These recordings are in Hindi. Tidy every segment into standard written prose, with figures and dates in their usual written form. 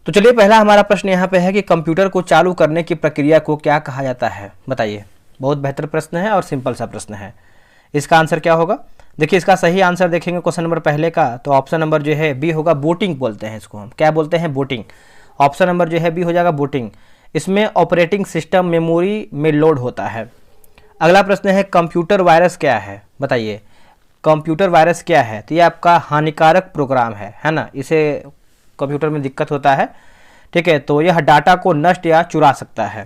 तो चलिए पहला हमारा प्रश्न यहाँ पे है कि कंप्यूटर को चालू करने की प्रक्रिया को क्या कहा जाता है, बताइए। बहुत बेहतर प्रश्न है और सिंपल सा प्रश्न है। इसका आंसर क्या होगा? देखिए इसका सही आंसर देखेंगे क्वेश्चन नंबर पहले का, तो ऑप्शन नंबर जो है बी होगा, बूटिंग बोलते हैं इसको हम। क्या बोलते हैं? बूटिंग। ऑप्शन नंबर जो है बी हो जाएगा बूटिंग। इसमें ऑपरेटिंग सिस्टम मेमोरी में लोड होता है। अगला प्रश्न है कंप्यूटर वायरस क्या है, बताइए। कंप्यूटर वायरस क्या है? तो ये आपका हानिकारक प्रोग्राम है ना, इसे कंप्यूटर में दिक्कत होता है, ठीक है। तो यह डाटा को नष्ट या चुरा सकता है।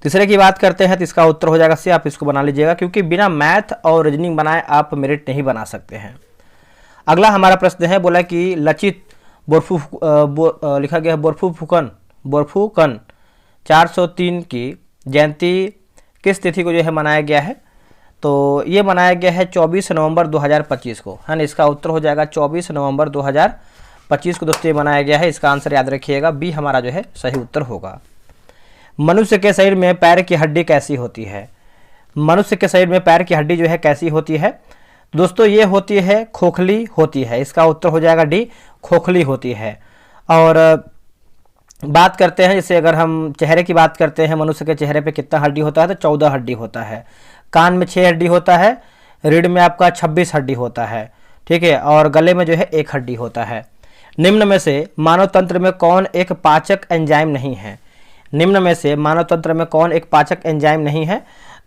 तीसरे की बात करते हैं तो इसका उत्तर हो जाएगा सी, आप इसको बना लीजिएगा, क्योंकि बिना मैथ और रीजनिंग बनाए आप मेरिट नहीं बना सकते हैं। अगला हमारा प्रश्न है, बोला कि लचित लिखा गया है बोरफुकन 403 की जयंती किस तिथि को जो है मनाया गया है? तो ये मनाया गया है 24 नवंबर 2025 को, है ना। इसका उत्तर हो जाएगा 24 नवंबर 2025 को दोस्तों ये मनाया गया है। इसका आंसर याद रखिएगा, बी हमारा जो है सही उत्तर होगा। मनुष्य के शरीर में पैर की हड्डी कैसी होती है? मनुष्य के शरीर में पैर की हड्डी जो है कैसी होती है? दोस्तों ये होती है खोखली होती है। इसका उत्तर हो जाएगा डी, खोखली होती है। और बात करते हैं, जैसे अगर हम चेहरे की बात करते हैं, मनुष्य के चेहरे पे कितना हड्डी होता है? तो 14 हड्डी होता है। कान में 6 हड्डी होता है, रीढ़ में आपका 26 हड्डी होता है, ठीक है। और गले में जो है 1 हड्डी होता है। निम्न में से मानव तंत्र में कौन एक पाचक एंजाइम नहीं है? निम्न में से मानव तंत्र में कौन एक पाचक एंजाइम नहीं है?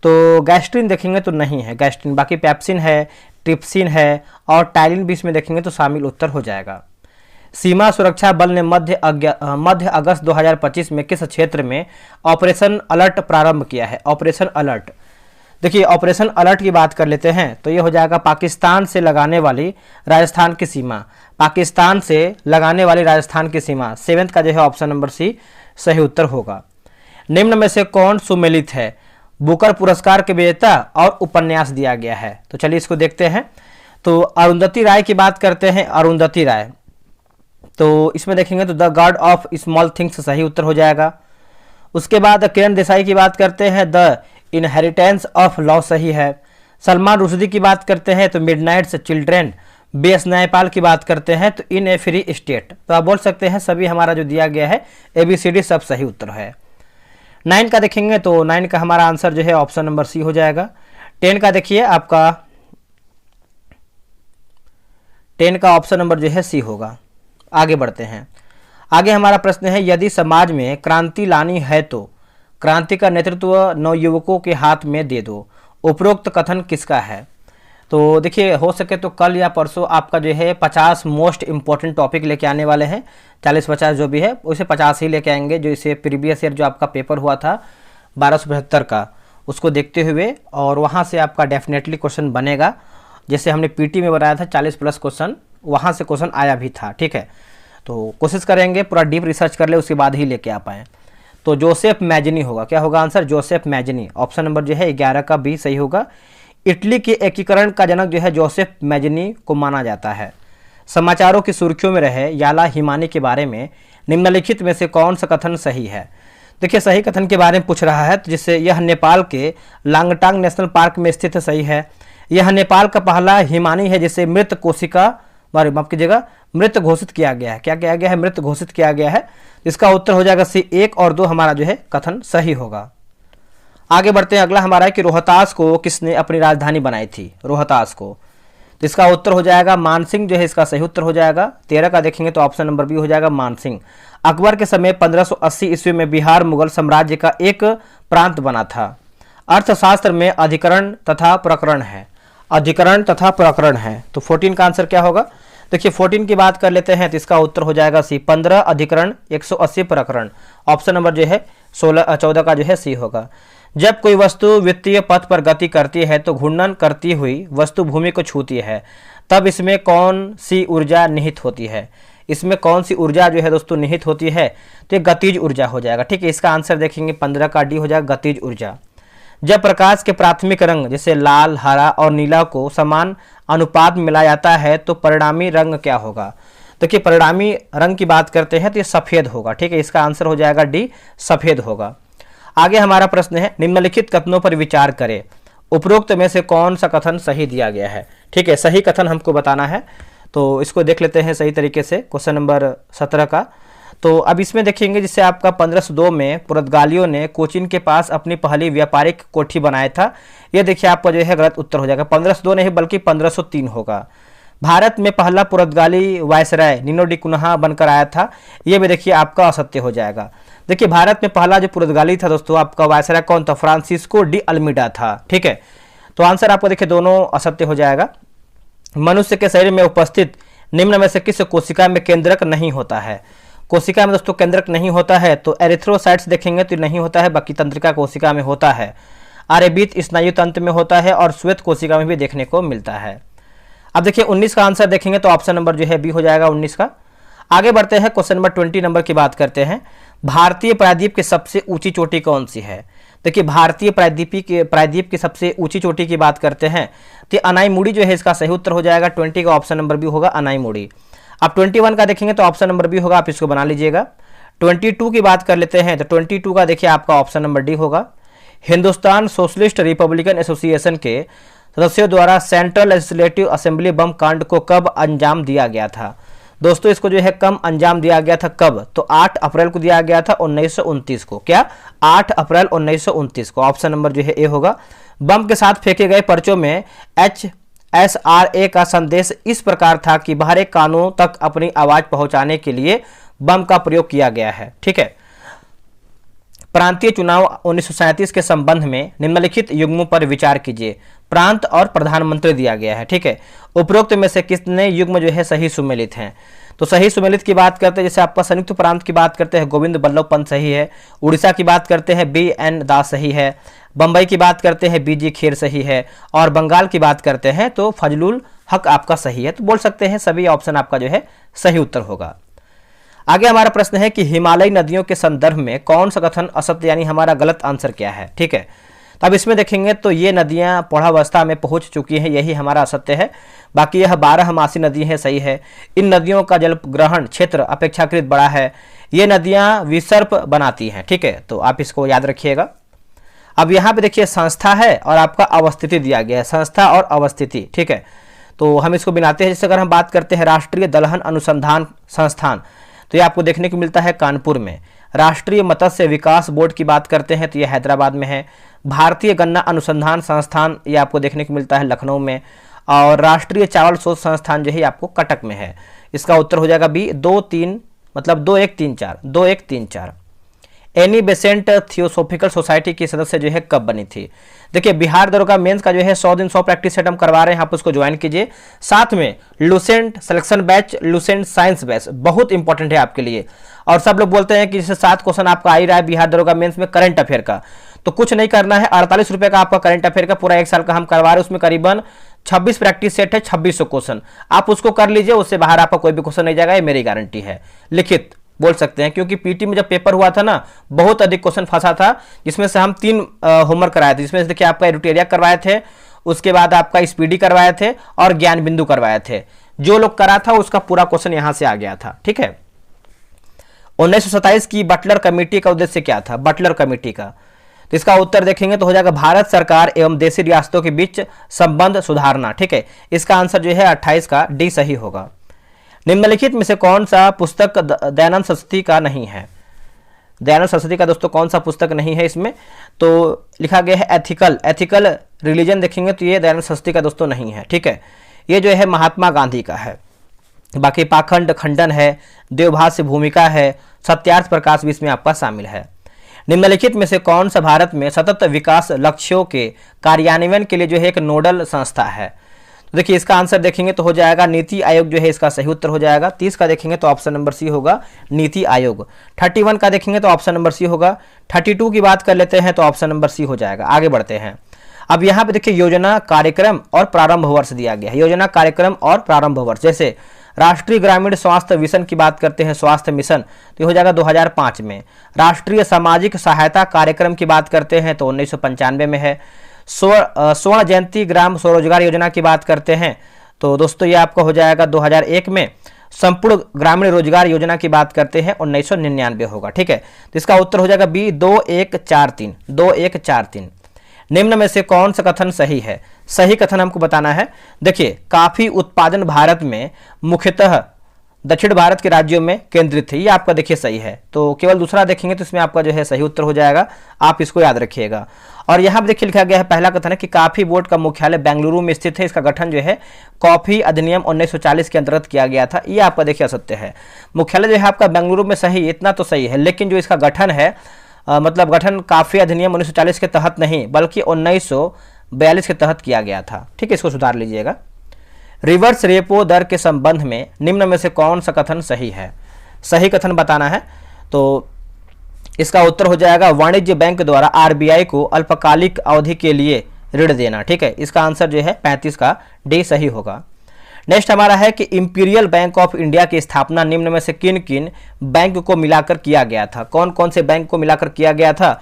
तो गैस्ट्रिन देखेंगे तो नहीं है गैस्ट्रिन, बाकी पेप्सिन है, ट्रिप्सिन है और टाइलिन भी इसमें देखेंगे तो शामिल उत्तर हो जाएगा। सीमा सुरक्षा बल ने मध्य अगस्त 2025 में किस क्षेत्र में ऑपरेशन अलर्ट प्रारंभ किया है? ऑपरेशन अलर्ट, देखिए ऑपरेशन अलर्ट की बात कर लेते हैं तो ये हो जाएगा पाकिस्तान से लगाने वाली राजस्थान की सीमा। पाकिस्तान से लगाने वाली राजस्थान की सीमा, 7th का जो है ऑप्शन नंबर सी सही उत्तर होगा। निम्न में से कौन सुमेलित है? बुकर पुरस्कार के विजेता और उपन्यास दिया गया है। तो चलिए इसको देखते हैं। तो अरुंधति राय की बात करते हैं, अरुंधति राय, तो इसमें देखेंगे तो the God of small things सही उत्तर हो जाएगा। उसके बाद किरण देसाई की बात करते हैं, द इनहेरिटेंस ऑफ लॉ सही है। सलमान रुश्दी की बात करते हैं तो मिडनाइट्स चिल्ड्रेन। बी.एस. न्यायपाल की बात करते हैं तो इन ए फ्री स्टेट। तो आप बोल सकते हैं सभी हमारा जो दिया गया है ABCD सब सही उत्तर है। 9 का देखेंगे तो 9 का हमारा आंसर जो है ऑप्शन नंबर सी हो जाएगा। 10 का देखिए आपका 10 का ऑप्शन नंबर जो है सी होगा। आगे बढ़ते हैं। आगे हमारा प्रश्न है, यदि समाज में क्रांति लानी है तो क्रांति का नेतृत्व नवयुवकों के हाथ में दे दो। उपरोक्त कथन किसका है? तो देखिए हो सके तो कल या परसों आपका जो है 50 मोस्ट इंपॉर्टेंट टॉपिक लेके आने वाले हैं। 40-50 जो भी है उसे 50 ही लेके आएंगे, जो इसे प्रीवियस ईयर जो आपका पेपर हुआ था 1275 का, उसको देखते हुए, और वहाँ से आपका डेफिनेटली क्वेश्चन बनेगा। जैसे हमने पीटी में बनाया था 40+ क्वेश्चन, वहाँ से क्वेश्चन आया भी था, ठीक है। तो कोशिश करेंगे पूरा डीप रिसर्च कर ले, उसके बाद ही लेके आ पाएँ। तो जोसेफ मैजनी होगा। क्या होगा answer? Joseph Mazzini. Option number जो है 11 का बी सही होगा। इटली के एकीकरण का जनक जो है जोसेफ मैजनी को माना जाता है। समाचारों की सुर्खियों में रहे याला हिमानी के बारे में निम्नलिखित में से कौन सा कथन सही है? देखिए सही कथन के बारे में पूछ रहा है, तो जिससे यह नेपाल के लांगटांग नेशनल पार्क में स्थित है, सही है। यह नेपाल का पहला हिमानी है जिसे मृत कोशिका, माफ कीजिएगा, मृत घोषित किया गया है। क्या किया गया है? मृत घोषित किया गया है। इसका उत्तर हो जाएगा सी। 1 और 2 हमारा जो है कथन सही होगा। आगे बढ़ते हैं। अगला हमारा है कि रोहतास को किसने अपनी राजधानी बनाई थी? रोहतास को, तो इसका उत्तर हो जाएगा मानसिंह जो है इसका सही उत्तर हो जाएगा। 13 का देखेंगे तो ऑप्शन नंबर बी हो जाएगा मानसिंह। अकबर के समय 1580 ईस्वी में बिहार मुगल साम्राज्य का एक प्रांत बना था। अर्थशास्त्र में अधिकरण तथा प्रकरण है। अधिकरण तथा प्रकरण है। तो 14 का आंसर क्या होगा? देखिए 14 की बात कर लेते हैं तो इसका उत्तर हो जाएगा सी। 15 अधिकरण 180 प्रकरण। ऑप्शन नंबर जो है 14 का जो है सी होगा। जब कोई वस्तु वित्तीय पथ पर गति करती है तो घूर्णन करती हुई वस्तु भूमि को छूती है, तब इसमें कौन सी ऊर्जा निहित होती है? इसमें कौन सी ऊर्जा जो है दोस्तों निहित होती है? तो ये गतिज ऊर्जा हो जाएगा, ठीक है। इसका आंसर देखेंगे 15 का डी हो जाएगा, गतिज ऊर्जा। जब प्रकाश के प्राथमिक रंग जैसे लाल, हरा और नीला को समान अनुपात में मिलाया जाता है तो परिणामी रंग क्या होगा? देखिए परिणामी रंग की बात करते हैं तो ये सफेद होगा, ठीक है। इसका आंसर हो जाएगा डी, सफेद होगा। आगे हमारा प्रश्न है, निम्नलिखित कथनों पर विचार करें। उपरोक्त में से कौन सा कथन सही दिया गया है? ठीक है, सही कथन हमको बताना है, तो इसको देख लेते हैं सही तरीके से। क्वेश्चन नंबर 17 का, तो अब इसमें देखेंगे जिससे आपका 1502 में पुर्तगालियों ने कोचीन के पास अपनी पहली व्यापारिक कोठी बनाया था। ये देखिए आपका जो है गलत उत्तर हो जाएगा, 1502 नहीं बल्कि 1503 होगा। भारत में पहला पुर्तगाली वायसराय नीनो डी कुन्हा बनकर आया था, ये भी देखिए आपका असत्य हो जाएगा। देखिए भारत में पहला जो पुर्तगाली था दोस्तों आपका वायसराय कौन था, फ्रांसिस्को डी अल्मीडा था। ठीक है, तो आंसर आपको देखिए दोनों असत्य हो जाएगा। मनुष्य के शरीर में उपस्थित निम्न में से किस कोशिका में केंद्रक नहीं होता है? कोशिका में दोस्तों केंद्रक नहीं होता है तो एरिथ्रोसाइट्स देखेंगे तो नहीं होता है, बाकी तंत्रिका कोशिका में होता है, आर्यवीत स्नायु तंत्र में होता है और श्वेत कोशिका में भी देखने को मिलता है। अब देखिए 19 का आंसर देखेंगे तो ऑप्शन नंबर जो है बी हो जाएगा 19 का। आगे बढ़ते हैं, क्वेश्चन नंबर 20 नंबर की बात करते हैं। भारतीय प्रायद्वीप की सबसे ऊंची चोटी कौन सी है? देखिए भारतीय प्रायद्वीप की सबसे ऊंची चोटी की बात करते हैं तो अनाईमुड़ी जो है इसका सही उत्तर हो जाएगा। 20 का ऑप्शन नंबर बी होगा अनाईमुड़ी। अब 21 का देखेंगे तो ऑप्शन नंबर बी होगा, आप इसको बना लीजिएगा। 22 की बात कर लेते हैं तो 22 का देखिए आपका ऑप्शन नंबर डी होगा। हिंदुस्तान सोशलिस्ट रिपब्लिकन एसोसिएशन के सदस्यों द्वारा सेंट्रल लेजिस्लेटिव असेंबली बम कांड को कब अंजाम दिया गया था? दोस्तों इसको जो है कब अंजाम दिया गया था, कब? तो 8 अप्रैल को दिया गया था 1929 को। क्या? 8 अप्रैल 1929 को। ऑप्शन नंबर जो है ए होगा। बम के साथ फेंके गए पर्चों में HSRA का संदेश इस प्रकार था कि बाहरी कानों तक अपनी आवाज पहुंचाने के लिए बम का प्रयोग किया गया है। ठीक है, प्रांतीय चुनाव 1937 के संबंध में निम्नलिखित युग्मों पर विचार कीजिए। प्रांत और प्रधानमंत्री दिया गया है। ठीक है, उपरोक्त में से कितने युग्म जो है सही सुमेलित हैं? तो सही सुमेलित की बात करते हैं जैसे आपका संयुक्त प्रांत की बात करते हैं गोविंद बल्लभ पंत सही है, उड़ीसा की बात करते हैं BN दास सही है, बंबई की बात करते हैं BG खेर सही है, और बंगाल की बात करते हैं तो फजलुल हक आपका सही है। तो बोल सकते हैं सभी ऑप्शन आपका जो है सही उत्तर होगा। आगे हमारा प्रश्न है कि हिमालयी नदियों के संदर्भ में कौन सा कथन असत्य यानी हमारा गलत आंसर क्या है? ठीक है, तो अब इसमें देखेंगे तो ये नदियां पौढ़ावस्था में पहुंच चुकी हैं, यही हमारा असत्य है। बाकी यह 12 मासी नदी है, सही है। इन नदियों का जल ग्रहण क्षेत्र अपेक्षाकृत बड़ा है। ये नदियां विसर्प बनाती हैं। ठीक है, तो आप इसको याद रखिएगा। अब यहाँ पे देखिए संस्था है और आपका अवस्थिति दिया गया है, संस्था और अवस्थिति। ठीक है, तो हम इसको बनाते हैं। जैसे अगर हम बात करते हैं राष्ट्रीय दलहन अनुसंधान संस्थान तो ये आपको देखने को मिलता है कानपुर में। राष्ट्रीय मत्स्य विकास बोर्ड की बात करते हैं तो ये हैदराबाद में है। भारतीय गन्ना अनुसंधान संस्थान ये आपको देखने को मिलता है लखनऊ में। और राष्ट्रीय चावल शोध संस्थान जो है आपको कटक में है। इसका उत्तर हो जाएगा बी 2-3 मतलब 2134। एनी बेसेंट थियोसोफिकल सोसाइटी की सदस्य जो है कब बनी थी? देखिए बिहार दरोगा मेंस का जो है 100 दिन 100 प्रैक्टिस सेट हम करवा रहे हैं, आप उसको ज्वाइन कीजिए। साथ में Lucent selection batch, Lucent science batch बहुत इंपॉर्टेंट है आपके लिए। और सब लोग बोलते हैं कि जैसे 7 क्वेश्चन आपका आ ही रहा है बिहार दरोगा मेंस में करंट अफेयर का, तो कुछ नहीं करना है। 48 रुपये का आपका करंट अफेयर का पूरा 1 साल का हम करवा रहे हैं। उसमें करीबन 26 प्रैक्टिस सेट है, 2600 क्वेश्चन आप उसको कर लीजिए, उससे बाहर आपका कोई भी क्वेश्चन नहीं जाएगा, ये मेरी गारंटी है। लिखित बोल सकते हैं क्योंकि पीटी में जब पेपर हुआ था ना बहुत अधिक क्वेश्चन फंसा था, जिसमें से हम 3 होमवर्क कराए थे। जिसमें से देखिए आपका एडिटोरियल करवाए थे, उसके बाद आपका स्पीडी करवाए थे और ज्ञान बिंदु करवाए थे। जो लोग करा था उसका पूरा क्वेश्चन यहां से आ गया था। ठीक है, 1927 की बटलर कमेटी का उद्देश्य क्या था? बटलर कमेटी का तो इसका उत्तर देखेंगे तो हो जाएगा भारत सरकार एवं देशी रियासतों के बीच संबंध सुधारना। ठीक है, इसका आंसर जो है 28 का डी सही होगा। निम्नलिखित में से कौन सा पुस्तक दयानंद सरस्वती का नहीं है? दयानंद सरस्वती का दोस्तों कौन सा पुस्तक नहीं है इसमें? तो लिखा गया है एथिकल रिलीजन देखेंगे तो ये दयानंद सरस्वती का दोस्तों नहीं है। ठीक है, ये जो है महात्मा गांधी का है। बाकी पाखंड खंडन है, देवभाष्य भूमिका है, सत्यार्थ प्रकाश भी इसमें आपका शामिल है। निम्नलिखित में से कौन सा भारत में सतत विकास लक्ष्यों के कार्यान्वयन के लिए जो है एक नोडल संस्था है? देखिए इसका आंसर देखेंगे तो हो जाएगा नीति आयोग जो है इसका सही उत्तर हो जाएगा। 30 का देखेंगे तो ऑप्शन नंबर सी होगा नीति आयोग। 31 का देखेंगे तो ऑप्शन नंबर सी होगा। 32 की बात कर लेते हैं तो ऑप्शन नंबर सी हो जाएगा। आगे बढ़ते हैं। अब यहाँ पे देखिए योजना कार्यक्रम और प्रारंभ वर्ष दिया गया है। योजना कार्यक्रम और प्रारंभ वर्ष जैसे राष्ट्रीय ग्रामीण स्वास्थ्य मिशन की बात करते हैं, स्वास्थ्य मिशन तो हो जाएगा 2005 में। राष्ट्रीय सामाजिक सहायता कार्यक्रम की बात करते हैं तो 1995 में है। स्वर्ण जयंती ग्राम स्वरोजगार योजना की बात करते हैं तो दोस्तों ये आपका हो जाएगा 2001 में। संपूर्ण ग्रामीण रोजगार योजना की बात करते हैं 1999 होगा। ठीक है, तो इसका उत्तर हो जाएगा बी 2143। निम्न में से कौन सा कथन सही है? सही कथन हमको बताना है। देखिए काफी उत्पादन भारत में मुख्यतः दक्षिण भारत के राज्यों में केंद्रित है। ये आपका देखिए सही है, तो केवल दूसरा देखेंगे तो इसमें आपका जो है सही उत्तर हो जाएगा, आप इसको याद रखिएगा। और यहाँ पर देखिए लिखा गया है, पहला कथन है कि कॉफी बोर्ड का मुख्यालय बेंगलुरु में स्थित है। इसका गठन जो है कॉफी अधिनियम 1940 के अंतर्गत किया गया था। ये आपका देखिए असत्य है। मुख्यालय जो है आपका बेंगलुरु में सही, इतना तो सही है, लेकिन जो इसका गठन है मतलब गठन कॉफी अधिनियम 1940 के तहत नहीं बल्कि 1942 के तहत किया गया था। ठीक है, इसको सुधार लीजिएगा। रिवर्स रेपो दर के संबंध में निम्न में से कौन सा कथन सही है? सही कथन बताना है, तो इसका उत्तर हो जाएगा वाणिज्य बैंक द्वारा आरबीआई को अल्पकालिक अवधि के लिए ऋण देना। ठीक है, इसका आंसर जो है 35 का डी सही होगा। नेक्स्ट हमारा है कि इंपीरियल बैंक ऑफ इंडिया की स्थापना निम्न में से किन किन बैंक को मिलाकर किया गया था? कौन कौन से बैंक को मिलाकर किया गया था?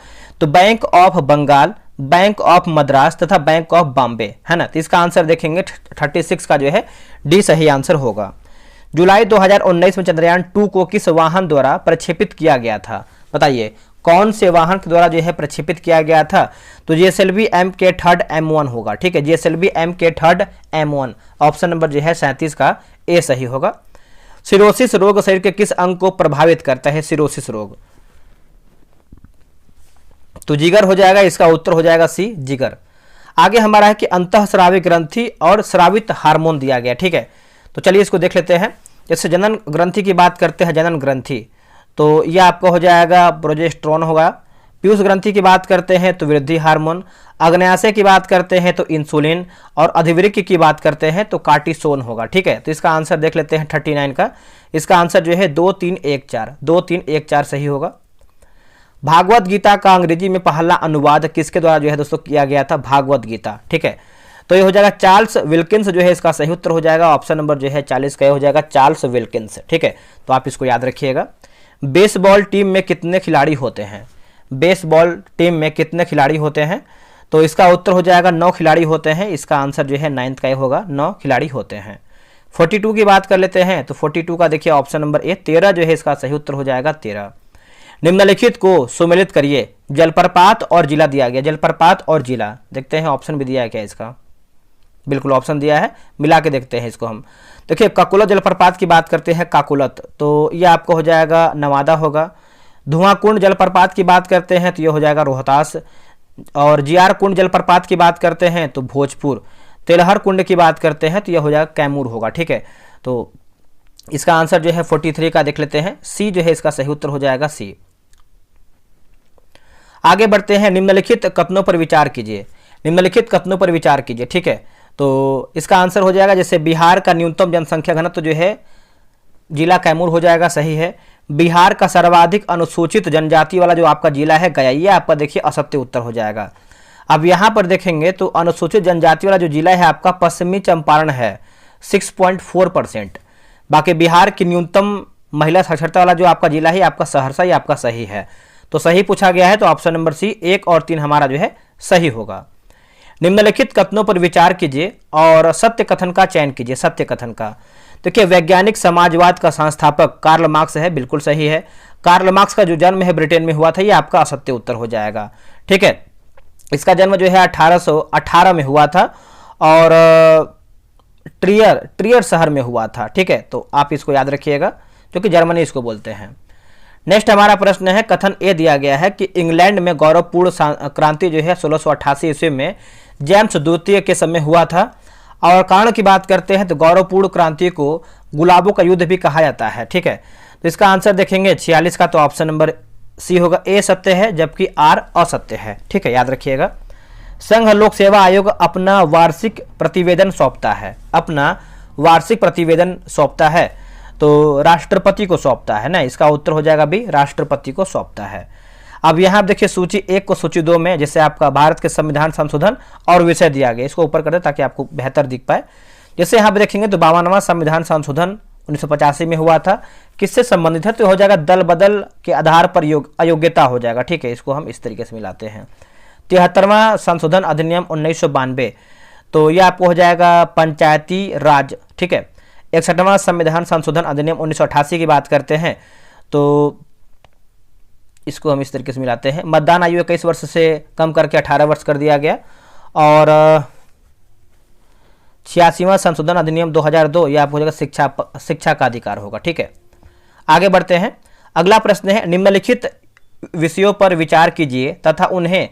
तो bank of Bengal, bank of Madras तथा बैंक ऑफ बॉम्बे, है ना। तो इसका आंसर देखेंगे 36 का जो है डी सही आंसर होगा। जुलाई 2019 में चंद्रयान 2 को किस वाहन द्वारा प्रक्षेपित किया गया था? बताइए कौन से वाहन के द्वारा जो है प्रक्षेपित किया गया था? तो GSLV MK3 M1 होगा। ठीक है, GSLV MK3 M1, option number जो है 37 का ए सही होगा। सिरोसिस रोग शरीर के किस अंग को प्रभावित करता है? सिरोसिस रोग तो जिगर हो जाएगा, इसका उत्तर हो जाएगा सी जिगर। आगे हमारा है कि अंतःस्रावी ग्रंथि और स्रावित हार्मोन दिया गया। ठीक है, तो चलिए इसको देख लेते हैं। जैसे जनन ग्रंथि की बात करते हैं, जनन ग्रंथि, तो यह आपका हो जाएगा प्रोजेस्टेरोन होगा। पीयूष ग्रंथि की बात करते हैं तो वृद्धि हार्मोन, अग्न्याशय की बात करते हैं तो इंसुलिन, और अधिवृक्क की बात करते हैं तो कार्टिसोन होगा। ठीक है, तो इसका आंसर देख लेते हैं 39 का। इसका आंसर जो है 2314 सही होगा। भागवत गीता का अंग्रेजी में पहला अनुवाद किसके द्वारा जो है दोस्तों किया गया था? भागवत गीता। ठीक है, तो ये हो जाएगा चार्ल्स विल्किंस जो है इसका सही उत्तर हो जाएगा। ऑप्शन नंबर जो है 40 का हो जाएगा चार्ल्स विल्किंस। ठीक है, तो आप इसको याद रखिएगा। बेसबॉल टीम में कितने खिलाड़ी होते हैं? बेसबॉल टीम में कितने खिलाड़ी होते हैं? तो इसका उत्तर हो जाएगा 9 खिलाड़ी होते हैं। इसका आंसर जो है 9th का होगा, 9 खिलाड़ी होते हैं। 42 की बात कर लेते हैं तो 42 का देखिए ऑप्शन नंबर ए 13 जो है इसका सही उत्तर हो जाएगा 13। निम्नलिखित को सुमेलित करिए। जलप्रपात और जिला दिया गया, जलप्रपात और जिला देखते हैं ऑप्शन भी दिया है क्या इसका? बिल्कुल ऑप्शन दिया है, मिला के देखते हैं इसको हम। देखिए काकुलत जलप्रपात की बात करते हैं, काकुलत, तो ये आपको हो जाएगा नवादा होगा। धुआं कुंड जलप्रपात की बात करते हैं तो ये हो जाएगा रोहतास, और जियार कुंड जलप्रपात की बात करते हैं तो भोजपुर। तेलहर कुंड की बात करते हैं तो यह हो जाएगा कैमूर होगा। ठीक है, तो इसका आंसर जो है 43 का देख लेते हैं, सी जो है इसका सही उत्तर हो जाएगा सी। आगे बढ़ते हैं। निम्नलिखित कथनों पर विचार कीजिए, निम्नलिखित कथनों पर विचार कीजिए। ठीक है, तो इसका आंसर हो जाएगा जैसे बिहार का न्यूनतम जनसंख्या घनत्व जो है जिला कैमूर हो जाएगा, सही है। बिहार का सर्वाधिक अनुसूचित जनजाति वाला जो आपका जिला है गया, ये आपका देखिए असत्य उत्तर हो जाएगा। अब यहाँ पर देखेंगे तो अनुसूचित जनजाति वाला जो जिला है आपका पश्चिमी चंपारण है 6.4%। बाकी बिहार की न्यूनतम महिला साक्षरता वाला जो आपका जिला है आपका सहरसा, ये आपका सही है। तो सही पूछा गया है तो ऑप्शन नंबर सी 1 और 3 हमारा जो है सही होगा। निम्नलिखित कथनों पर विचार कीजिए और सत्य कथन का चयन कीजिए। सत्य कथन का देखिए, वैज्ञानिक समाजवाद का संस्थापक कार्ल मार्क्स है, बिल्कुल सही है। कार्ल मार्क्स का जो जन्म है ब्रिटेन में हुआ था, ये आपका असत्य उत्तर हो जाएगा। ठीक है, इसका जन्म जो है 1818 में हुआ था और ट्रियर शहर में हुआ था। ठीक है, तो आप इसको याद रखिएगा क्योंकि जर्मनी इसको बोलते हैं। नेक्स्ट हमारा प्रश्न है, कथन ए दिया गया है कि इंग्लैंड में गौरवपूर्ण क्रांति जो है 1688 ईस्वी में जेम्स द्वितीय के समय हुआ था। और कारण की बात करते हैं तो गौरवपूर्ण क्रांति को गुलाबों का युद्ध भी कहा जाता है। ठीक है, तो इसका आंसर देखेंगे 46 का, तो ऑप्शन नंबर सी होगा, ए सत्य है जबकि आर असत्य है। ठीक है, याद रखिएगा। संघ लोक सेवा आयोग अपना वार्षिक प्रतिवेदन सौंपता है, अपना वार्षिक प्रतिवेदन सौंपता है तो राष्ट्रपति को सौंपता है ना। इसका उत्तर हो जाएगा बी, राष्ट्रपति को सौंपता है। अब यहाँ देखिए सूची 1 को सूची 2 में जैसे आपका भारत के संविधान संशोधन और विषय दिया गया, इसको ऊपर कर दे ताकि आपको बेहतर दिख पाए। जैसे यहाँ पे देखेंगे तो 52वां संविधान संशोधन 1985 में हुआ था, किससे संबंधित है? तो हो जाएगा दल बदल के आधार पर अयोग्यता हो जाएगा। ठीक है, इसको हम इस तरीके से मिलाते हैं। 73वां संशोधन अधिनियम 1992, तो यह आपको हो जाएगा पंचायती राज। ठीक है, 61वां संविधान संशोधन अधिनियम 1988 की बात करते हैं तो इसको हम इस तरीके से मिलाते हैं। मतदान आयु 21 वर्ष से कम करके 18 वर्ष कर दिया गया। और 86वां संशोधन अधिनियम 2002, यह आपको हो जाएगा शिक्षा का अधिकार होगा। ठीक है, आगे बढ़ते हैं। अगला प्रश्न है, निम्नलिखित विषयों पर विचार कीजिए तथा उन्हें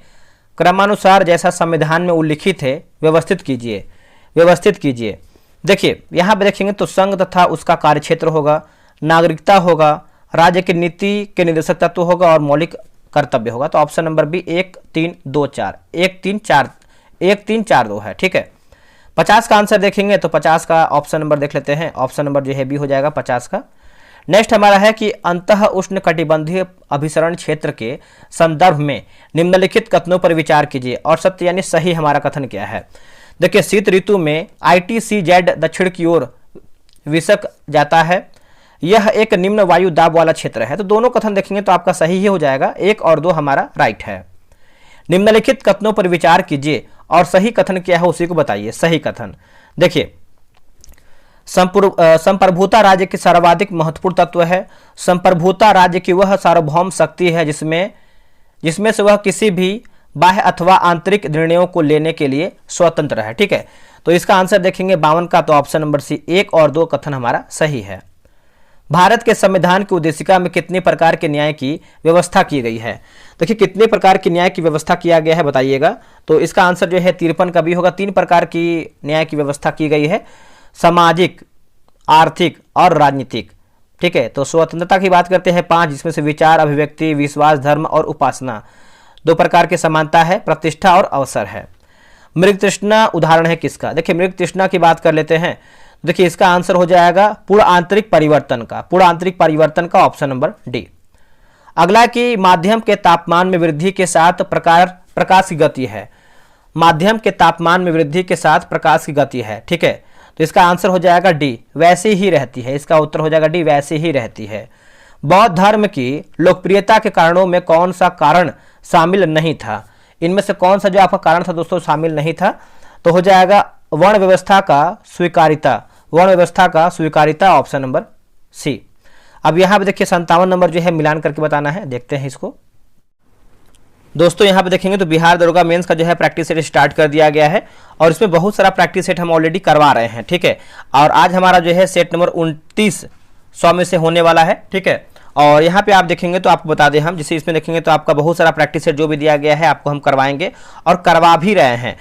क्रमानुसार जैसा संविधान में उल्लिखित है व्यवस्थित कीजिए। देखिए यहाँ पे देखेंगे तो संघ तथा उसका कार्यक्षेत्र होगा, नागरिकता होगा, राज्य की नीति के निर्देशक तत्व होगा और मौलिक कर्तव्य होगा। तो ऑप्शन नंबर बी 1 3 2 4 1 3 4 2 है। ठीक है, 50 का आंसर देखेंगे तो 50 का ऑप्शन नंबर देख लेते हैं। ऑप्शन नंबर जो है बी हो जाएगा 50 का। नेक्स्ट हमारा है कि अंतः उष्ण कटिबंधीय अभिसरण क्षेत्र के संदर्भ में निम्नलिखित कथनों पर विचार कीजिए और सत्य यानी सही हमारा कथन क्या है। देखिए, शीत ऋतु में ITCZ दक्षिण की ओर विसक जाता है, यह एक निम्न वायु दाब वाला क्षेत्र है। तो दोनों कथन देखेंगे तो आपका सही ही हो जाएगा, 1 और 2 हमारा राइट है। निम्नलिखित कथनों पर विचार कीजिए और सही कथन क्या है उसी को बताइए। सही कथन देखिए, संप्रभुता राज्य की सर्वाधिक महत्वपूर्ण तत्व है। संप्रभुता राज्य की वह सार्वभौम शक्ति है जिसमें से वह किसी भी बाह्य अथवा आंतरिक निर्णयों को लेने के लिए स्वतंत्र है। ठीक है, तो इसका आंसर देखेंगे 52 का, तो ऑप्शन नंबर सी 1 और 2 कथन हमारा सही है। भारत के संविधान की उद्देशिका में कितने प्रकार के न्याय की व्यवस्था की गई है। देखिए, कितने प्रकार की न्याय की व्यवस्था किया गया है बताइएगा। तो इसका आंसर जो है 53 का भी होगा। 3 प्रकार की न्याय की व्यवस्था की गई है, सामाजिक, आर्थिक और राजनीतिक। ठीक है, तो स्वतंत्रता की बात करते हैं 5, जिसमें से विचार, अभिव्यक्ति, विश्वास, धर्म और उपासना। 2 प्रकार की समानता है, प्रतिष्ठा और अवसर है। मृग तृष्णा उदाहरण है किसका। देखिए, मृग तृष्णा की बात कर लेते हैं। देखिए, इसका आंसर हो जाएगा पूर्ण आंतरिक परिवर्तन का ऑप्शन नंबर डी। अगला कि माध्यम के तापमान में वृद्धि के साथ प्रकाश की गति है। माध्यम के तापमान में वृद्धि के साथ प्रकाश की गति है। ठीक है, तो इसका आंसर हो जाएगा डी, वैसे ही रहती है। इसका उत्तर हो जाएगा डी, वैसे ही रहती है। बौद्ध धर्म की लोकप्रियता के कारणों में कौन सा कारण शामिल नहीं था। इनमें से कौन सा जो आपका कारण था दोस्तों शामिल नहीं था, तो हो जाएगा वर्ण व्यवस्था का स्वीकारिता ऑप्शन नंबर सी। अब यहाँ पे देखिए 57 नंबर जो है मिलान करके बताना है, देखते हैं इसको। दोस्तों यहाँ पे देखेंगे तो बिहार दरोगा मेंस का जो है प्रैक्टिस सेट स्टार्ट कर दिया गया है और इसमें बहुत सारा प्रैक्टिस सेट हम ऑलरेडी करवा रहे हैं। ठीक है, और आज हमारा जो है सेट नंबर 29 100 में से होने वाला है। ठीक है, और यहाँ पे आप देखेंगे तो आपको बता दें हम, जैसे इसमें देखेंगे तो आपका बहुत सारा प्रैक्टिस सेट जो भी दिया गया है आपको हम करवाएंगे और करवा भी रहे हैं।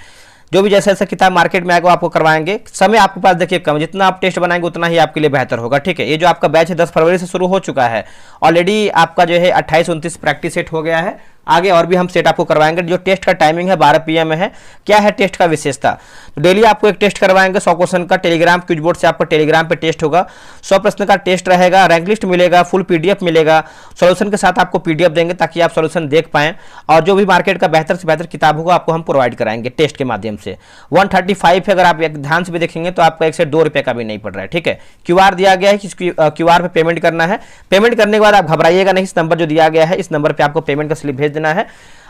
जो भी जैसे जैसे किताब मार्केट में आएगा आपको करवाएंगे। समय आपके पास देखिए कम, जितना आप टेस्ट बनाएंगे उतना ही आपके लिए बेहतर होगा। ठीक है, ये जो आपका बैच है 10 फरवरी से शुरू हो चुका है, ऑलरेडी आपका जो है 28-29 प्रैक्टिस सेट हो गया है। आगे और भी हम सेट आपको करवाएंगे। जो टेस्ट का टाइमिंग है 12 PM में है। क्या है टेस्ट का विशेषता, तो डेली आपको एक टेस्ट करवाएंगे 100 क्वेश्चन का, टेलीग्राम क्विज बोर्ड से आपको टेलीग्राम पे टेस्ट होगा। 100 प्रश्न का टेस्ट रहेगा, रैंक लिस्ट मिलेगा, फुल PDF मिलेगा, सॉल्यूशन के साथ आपको PDF देंगे ताकि आप सॉल्यूशन देख पाएं। और जो भी मार्केट का बेहतर से बेहतर किताब होगा आपको हम प्रोवाइड कराएंगे टेस्ट के माध्यम से। 135 है, अगर आप ध्यान से भी देखेंगे तो आपका 1 से 2 रुपये का भी नहीं पड़ रहा है। ठीक है, QR दिया गया है कि QR पे पेमेंट करना है। पेमेंट करने के बाद आप घबराइएगा नहीं, इस नंबर जो दिया गया है इस नंबर पे आपको पेमेंट का स्लिप भेज देना है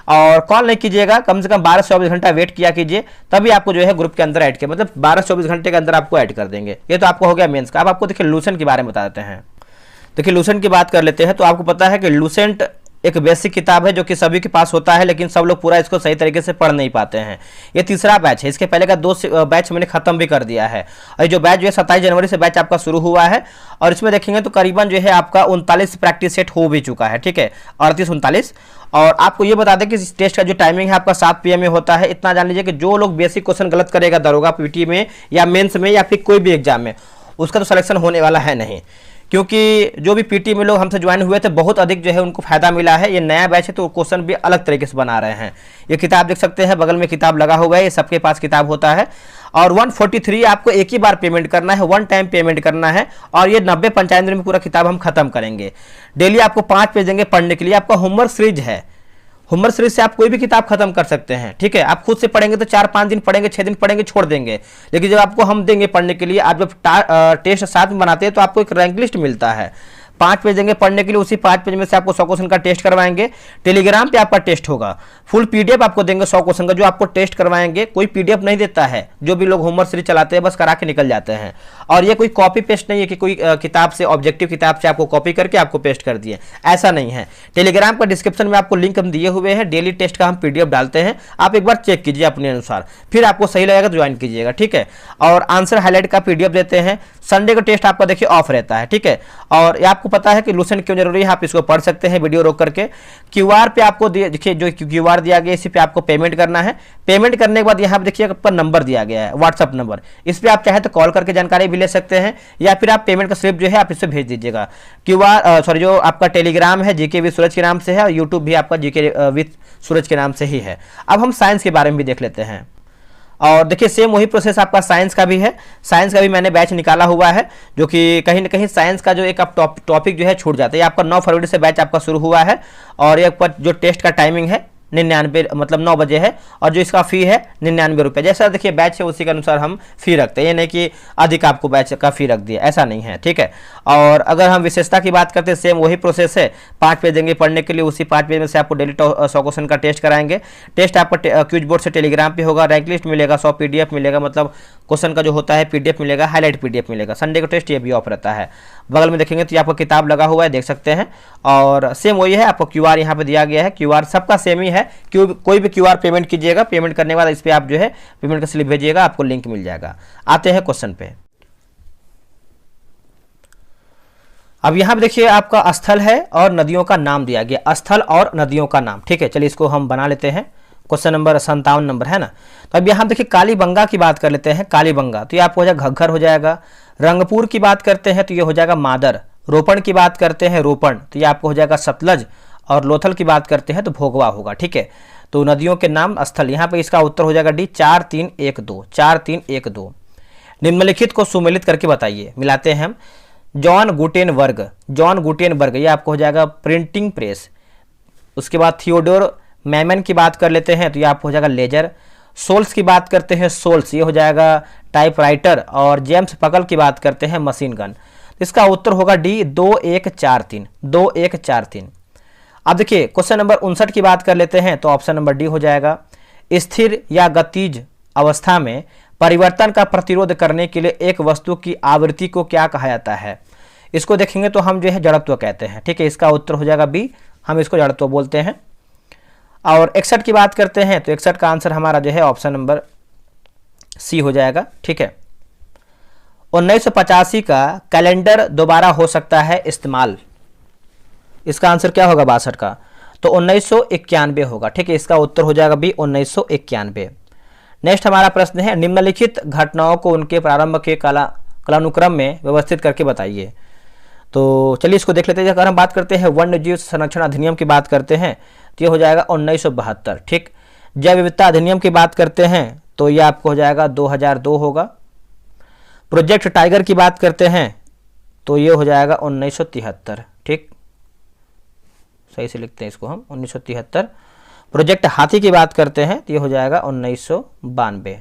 और कॉल नहीं कीजिएगा। कम से कम 12 से 24 घंटा वेट किया कीजिए, तभी आपको जो है ग्रुप के अंदर ऐड किया, मतलब 12 से 24 घंटे के अंदर आपको ऐड कर देंगे। ये तो आपको हो गया मेंस का। अब आपको देखिए लूसेंट के बारे में बता देते हैं। देखिए लूसेंट की बात कर लेते हैं। तो आपको पता है कि लूसेंट एक बेसिक किताब है जो कि सभी के पास होता है, लेकिन सब लोग पूरा इसको सही तरीके से पढ़ नहीं पाते हैं। ये तीसरा बैच है, इसके पहले का 2 बैच मैंने खत्म भी कर दिया है और जो बैच जो है 27 जनवरी से बैच आपका शुरू हुआ है और इसमें देखेंगे तो करीबन जो है आपका 39 प्रैक्टिस सेट हो भी चुका है। ठीक है, 38-39। और आपको ये बता दें कि इस टेस्ट का जो टाइमिंग है आपका 7 PM में होता है। इतना जान लीजिए कि जो लोग बेसिक क्वेश्चन गलत करेगा दरोगा पीटी में या मेंस में या फिर कोई भी एग्जाम में, उसका तो सिलेक्शन होने वाला है नहीं, क्योंकि जो भी पीटी में लोग हमसे ज्वाइन हुए थे बहुत अधिक जो है उनको फायदा मिला है। ये नया बैच है तो क्वेश्चन भी अलग तरीके से बना रहे हैं। ये किताब देख सकते हैं, बगल में किताब लगा हुआ है, ये सबके पास किताब होता है। और 143 आपको एक ही बार पेमेंट करना है, 1 टाइम पेमेंट करना है और ये 90-95 दिन में पूरा किताब हम खत्म करेंगे। डेली आपको 5 पेज देंगे पढ़ने के लिए। आपका होमवर्क सीरीज है, होमवर्क सीरीज से आप कोई भी किताब खत्म कर सकते हैं। ठीक है, आप खुद से पढ़ेंगे तो 4-5 दिन पढ़ेंगे, 6 दिन पढ़ेंगे, छोड़ देंगे। लेकिन जब आपको हम देंगे पढ़ने के लिए, आप जब टेस्ट साथ में बनाते हैं तो आपको एक रैंक लिस्ट मिलता है। 5 पेज देंगे पढ़ने के लिए, उसी 5 पेज में से आपको 100 क्वेश्चन का टेस्ट करवाएंगे। टेलीग्राम पे आपका टेस्ट होगा, फुल पीडीएफ आपको देंगे 100 क्वेश्चन का, जो आपको टेस्ट करवाएंगे। कोई पीडीएफ नहीं देता है, जो भी लोग होमवर्क सीरीज चलाते हैं बस करा के निकल जाते हैं। और ये कोई कॉपी पेस्ट नहीं है कि कोई किताब से, ऑब्जेक्टिव किताब से आपको कॉपी करके आपको पेस्ट कर दिए, ऐसा नहीं है। टेलीग्राम का डिस्क्रिप्शन में आपको लिंक हम दिए हुए हैं, डेली टेस्ट का हम पीडीएफ डालते हैं, आप एक बार चेक कीजिए अपने अनुसार, फिर आपको सही लगेगा तो ज्वाइन कीजिएगा, ठीक है। और आंसर हाईलाइट का पीडीएफ देते हैं। संडे का टेस्ट आपका देखिए ऑफ रहता है, ठीक है। और आपको पता है कि लूसेंट क्यों जरूरी है, आप इसको पढ़ सकते हैं वीडियो रोक करके। क्यूआर पे आपको देखिए, जो क्यूआर दिया गया इसी पे आपको पेमेंट करना है। पेमेंट करने के बाद यहाँ पे देखिए आपका नंबर दिया गया है, व्हाट्सअप नंबर, इस पे आप चाहे तो कॉल करके जानकारी भी ले सकते हैं, या फिर आप पेमेंट का स्लिप जो है आप इससे भेज दीजिएगा। क्यूआर सॉरी, जो आपका टेलीग्राम है जीके विद सूरज के नाम से है, और यूट्यूब भी आपका जीके विद सूरज के नाम से ही है। अब हम साइंस के बारे में भी देख लेते हैं। और देखिए सेम वही प्रोसेस आपका साइंस का भी है। साइंस का भी मैंने बैच निकाला हुआ है, जो कि कहीं ना कहीं साइंस का जो एक आप टॉपिक जो है छूट जाता है। आपका 9 फरवरी से बैच आपका शुरू हुआ है, और ये पर जो टेस्ट का टाइमिंग है 99 मतलब 9 बजे है, और जो इसका फ़ी है 99 रुपये। जैसा देखिए बैच है उसी के अनुसार हम फ़ी रखते हैं, ये नहीं कि अधिक आपको बैच का फ़ी रख दिया, ऐसा नहीं है, ठीक है। और अगर हम विशेषता की बात करते हैं, सेम वही प्रोसेस है। 5 पेज देंगे पढ़ने के लिए, उसी 5 पेज में से आपको डेली 100 क्वेश्चन का टेस्ट कराएंगे। टेस्ट आपका क्यूज बोर्ड से टेलीग्राम पे होगा, रैंक लिस्ट मिलेगा, 100 पीडीएफ मिलेगा, मतलब क्वेश्चन का जो होता है पीडीएफ मिलेगा, हाईलाइट पीडीएफ मिलेगा। संडे का टेस्ट ये भी ऑफ रहता है। बगल में देखेंगे तो ये आपका किताब लगा हुआ है, देख सकते हैं। और सेम वही है, आपको क्यूआर यहाँ पे दिया गया है, क्यूआर सबका सेम ही है। कोई भी क्यूआर पेमेंट कीजिएगा, पेमेंट करने के बाद इस पे आप जो है पेमेंट का स्लिप भेजिएगा, आपको लिंक मिल जाएगा। आते हैं क्वेश्चन पे। अब यहाँ पे देखिए आपका स्थल है और नदियों का नाम दिया गया, स्थल और नदियों का नाम, ठीक है। चलिए इसको हम बना लेते हैं। क्वेश्चन नंबर 57 नंबर है ना। तो अब यहाँ देखिए कालीबंगा की बात कर लेते हैं। कालीबंगा तो ये आपको हो जाएगा घग्घर हो जाएगा। रंगपुर की बात करते हैं तो ये हो जाएगा मादर। रोपण की बात करते हैं रोपण, तो ये आपको हो जाएगा सतलज। और लोथल की बात करते हैं तो भोगवा होगा, ठीक है। तो नदियों के नाम स्थल, यहाँ पे इसका उत्तर हो जाएगा डी 4 3 1 2 4 3 1 2। निम्नलिखित को सुमेलित करके बताइए, मिलाते हैं हम। जॉन गुटेनबर्ग, जॉन गुटेनबर्ग ये आपको हो जाएगा प्रिंटिंग प्रेस। उसके बाद थियोडोर मैमन की बात कर लेते हैं तो ये आपको हो जाएगा लेजर। सोल्स की बात करते हैं सोल्स, ये हो जाएगा टाइपराइटर। और जेम्स पकल की बात करते हैं मशीन गन। इसका उत्तर होगा डी 2 1 4 3 2 1 4 3। अब देखिए क्वेश्चन नंबर 59 की बात कर लेते हैं तो ऑप्शन नंबर डी हो जाएगा। स्थिर या गतिज अवस्था में परिवर्तन का प्रतिरोध करने के लिए एक वस्तु की आवृत्ति को क्या कहा जाता है? इसको देखेंगे तो हम जो है जड़त्व कहते हैं, ठीक है। इसका उत्तर हो जाएगा बी, हम इसको जड़त्व बोलते हैं। और 61 की बात करते हैं तो 61 का आंसर हमारा जो है ऑप्शन नंबर सी हो जाएगा, ठीक है। 1985 का कैलेंडर दोबारा हो सकता है इस्तेमाल, इसका आंसर क्या होगा 62 का, तो 1991 होगा, ठीक है। इसका उत्तर हो जाएगा बी 1991। नेक्स्ट हमारा प्रश्न है, निम्नलिखित घटनाओं को उनके प्रारंभ के कालानुक्रम में व्यवस्थित करके बताइए। तो चलिए इसको देख लेते हैं। अगर हम बात करते हैं वन्य जीव संरक्षण अधिनियम की बात करते हैं तो ये हो जाएगा 1972, ठीक। जैव विविधता अधिनियम की बात करते हैं तो ये आपको हो जाएगा 2002 होगा। प्रोजेक्ट टाइगर की बात करते हैं तो ये हो जाएगा 1973, ठीक, सही से लिखते हैं इसको हम 1973। प्रोजेक्ट हाथी की बात करते हैं तो ये हो जाएगा 1992।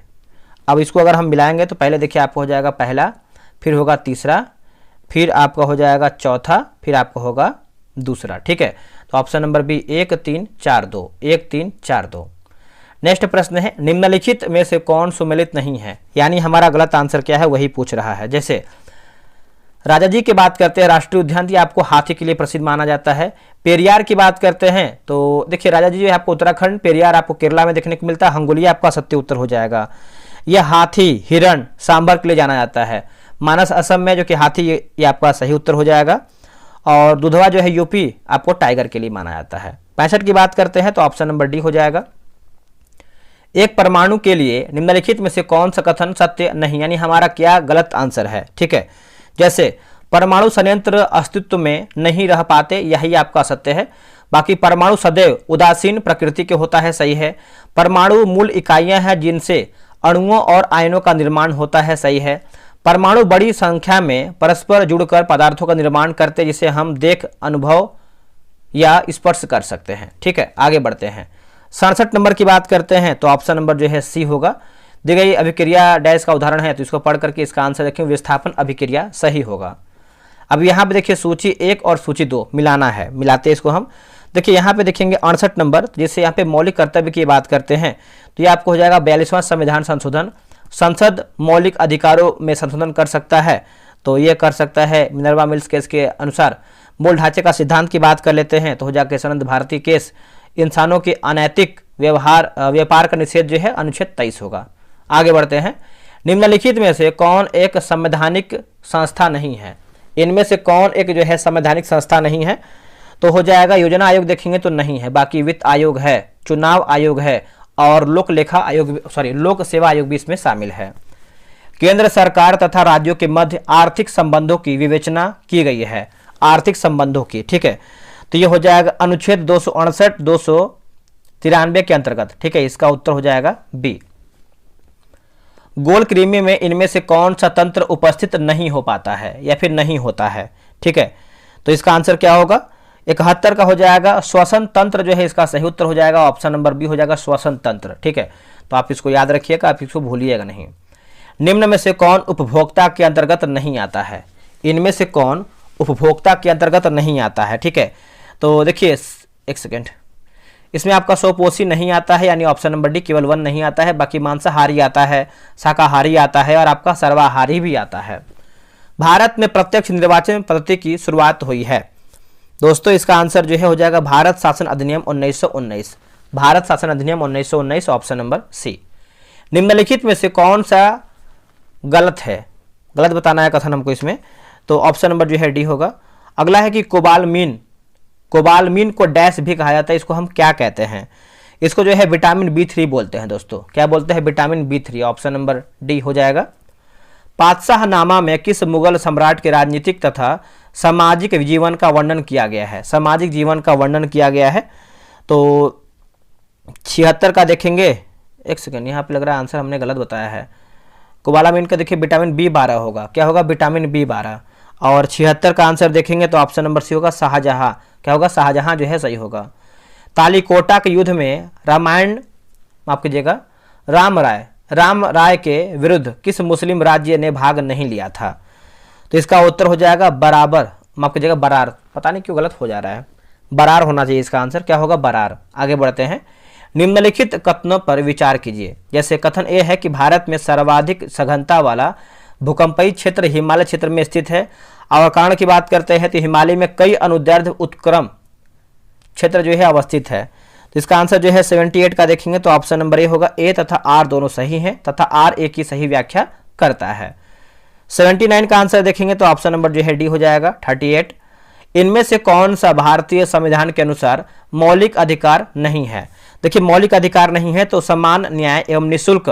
अब इसको अगर हम मिलाएंगे तो पहले देखिए आपको हो जाएगा पहला, फिर होगा तीसरा, फिर आपका हो जाएगा चौथा, फिर आपका होगा दूसरा, ठीक है। तो ऑप्शन नंबर बी 1 3 4 2 1 3 4 2। नेक्स्ट प्रश्न है, निम्नलिखित में से कौन सुमेलित नहीं है? यानी हमारा गलत आंसर क्या है वही पूछ रहा है। जैसे राजा जी की बात करते हैं, राष्ट्रीय उद्यान ये आपको हाथी के लिए प्रसिद्ध माना जाता है। पेरियार की बात करते हैं तो देखिए राजा जी जो है आपको उत्तराखंड, पेरियार आपको केरला में देखने को मिलता है। हंगुलिया आपका सत्य उत्तर हो जाएगा। यह हाथी, हिरण, सांभर के लिए जाना जाता है। मानस असम में जो कि हाथी, ये आपका सही उत्तर हो जाएगा। और दुधवा जो है यूपी आपको टाइगर के लिए माना जाता है। 65 की बात करते हैं तो ऑप्शन नंबर डी हो जाएगा। एक परमाणु के लिए निम्नलिखित में से कौन सा कथन सत्य नहीं, यानी हमारा क्या गलत आंसर है, ठीक है। जैसे परमाणु संयंत्र अस्तित्व में नहीं रह पाते, यही आपका सत्य है। बाकी परमाणु सदैव उदासीन प्रकृति के होता है, सही है। परमाणु मूल इकाइयां हैं जिनसे अणुओं और आयनों का निर्माण होता है, सही है। परमाणु बड़ी संख्या में परस्पर जुड़कर पदार्थों का निर्माण करते हैं जिसे हम देख, अनुभव या स्पर्श कर सकते हैं, ठीक है। आगे बढ़ते हैं। 67 नंबर की बात करते हैं तो ऑप्शन नंबर जो है सी होगा। दी गई अभिक्रिया डैश का उदाहरण है तो इसको पढ़ करके इसका आंसर देखें, विस्थापन अभिक्रिया सही होगा। अब यहाँ पे देखिए सूची 1 और सूची 2 मिलाना है, मिलाते हैं इसको हम। देखिए यहाँ पे देखेंगे 68 नंबर, जिससे यहाँ पे मौलिक कर्तव्य की बात करते हैं तो ये आपको हो जाएगा 42वां संविधान संशोधन। संसद मौलिक अधिकारों में संशोधन कर सकता है, तो ये कर सकता है मिनर्वा मिल्स केस के अनुसार। मूल ढांचे का सिद्धांत की बात कर लेते हैं तो हो जाएगा सनद भारती केस। इंसानों के अनैतिक व्यापार का निषेध जो है अनुच्छेद 23 होगा। आगे बढ़ते हैं। निम्नलिखित में से कौन एक संवैधानिक संस्था नहीं है? इनमें से कौन एक जो है संवैधानिक संस्था नहीं है? तो हो जाएगा योजना आयोग देखेंगे तो नहीं है, बाकी वित्त आयोग है, चुनाव आयोग है और लोक सेवा आयोग भी इसमें शामिल है। केंद्र सरकार तथा राज्यों के मध्य आर्थिक संबंधों की विवेचना की गई है, आर्थिक संबंधों की, ठीक है। तो ये हो जाएगा अनुच्छेद 268 293 के अंतर्गत, ठीक है। इसका उत्तर हो जाएगा बी। गोल कृमि में इनमें से कौन सा तंत्र उपस्थित नहीं हो पाता है या फिर नहीं होता है, ठीक है। तो इसका आंसर क्या होगा? 71 का हो जाएगा श्वसन तंत्र जो है, इसका सही उत्तर हो जाएगा ऑप्शन नंबर बी हो जाएगा श्वसन तंत्र, ठीक है। तो आप इसको याद रखिएगा, आप इसको भूलिएगा नहीं। निम्न में से कौन उपभोक्ता के अंतर्गत नहीं आता है? इनमें से कौन उपभोक्ता के अंतर्गत नहीं आता है, ठीक है। तो देखिए एक सेकेंड, इसमें आपका स्वपोषी नहीं आता है, यानी ऑप्शन नंबर डी केवल 1 नहीं आता है, बाकी मांसाहारी आता है, शाकाहारी आता है और आपका सर्वाहारी भी आता है। भारत में प्रत्यक्ष निर्वाचन पद्धति की शुरुआत हुई है दोस्तों, इसका आंसर जो है हो जाएगा भारत शासन अधिनियम 1919, भारत शासन अधिनियम 1919 ऑप्शन नंबर सी। निम्नलिखित में से कौन सा गलत है? गलत बताना है कथन हमको इसमें, तो ऑप्शन नंबर जो है डी होगा। अगला है कि कोबालमीन को डैश भी कहा जाता है, इसको हम क्या कहते हैं? इसको जो है विटामिन B3 बोलते हैं दोस्तों। क्या बोलते हैं? Vitamin B3, option number D हो जाएगा। पातशाहनामा में किस मुगल सम्राट के राजनीतिक तथा सामाजिक जीवन का वर्णन किया गया है? सामाजिक जीवन का वर्णन किया गया है, तो 76 का देखेंगे। एक सेकेंड, यहाँ पे लग रहा है आंसर हमने गलत बताया है। कोबालामीन का देखिए विटामिन B12 होगा, क्या होगा? Vitamin B12। और 76 का आंसर देखेंगे तो ऑप्शन नंबर सी होगा शाहजहां, क्या होगा? शाहजहां जो है सही होगा। तालीकोटा के युद्ध में माफ कीजिएगा राम राय के विरुद्ध किस मुस्लिम राज्य ने भाग नहीं लिया था? तो इसका उत्तर हो जाएगा बरार, पता नहीं क्यों गलत हो जा रहा है, बरार होना चाहिए इसका आंसर, क्या होगा? बरार। आगे बढ़ते हैं। निम्नलिखित कथनों पर विचार कीजिए। जैसे कथन ए है कि भारत में सर्वाधिक सघनता वाला भूकंपीय क्षेत्र हिमालय क्षेत्र में स्थित है, और कारण की बात करते हैं तो हिमालय में कई अनुदैर्ध्य उत्क्रम क्षेत्र जो है अवस्थित है। तो इसका आंसर जो है 78 का देखेंगे तो ऑप्शन नंबर ए होगा। ए तथा आर दोनों सही हैं तथा आर ए की सही व्याख्या करता है। 79 का आंसर देखेंगे तो ऑप्शन नंबर जो है डी हो जाएगा 38। इनमें से कौन सा भारतीय संविधान के अनुसार मौलिक अधिकार नहीं है? देखिए मौलिक अधिकार नहीं है तो समान न्याय एवं निःशुल्क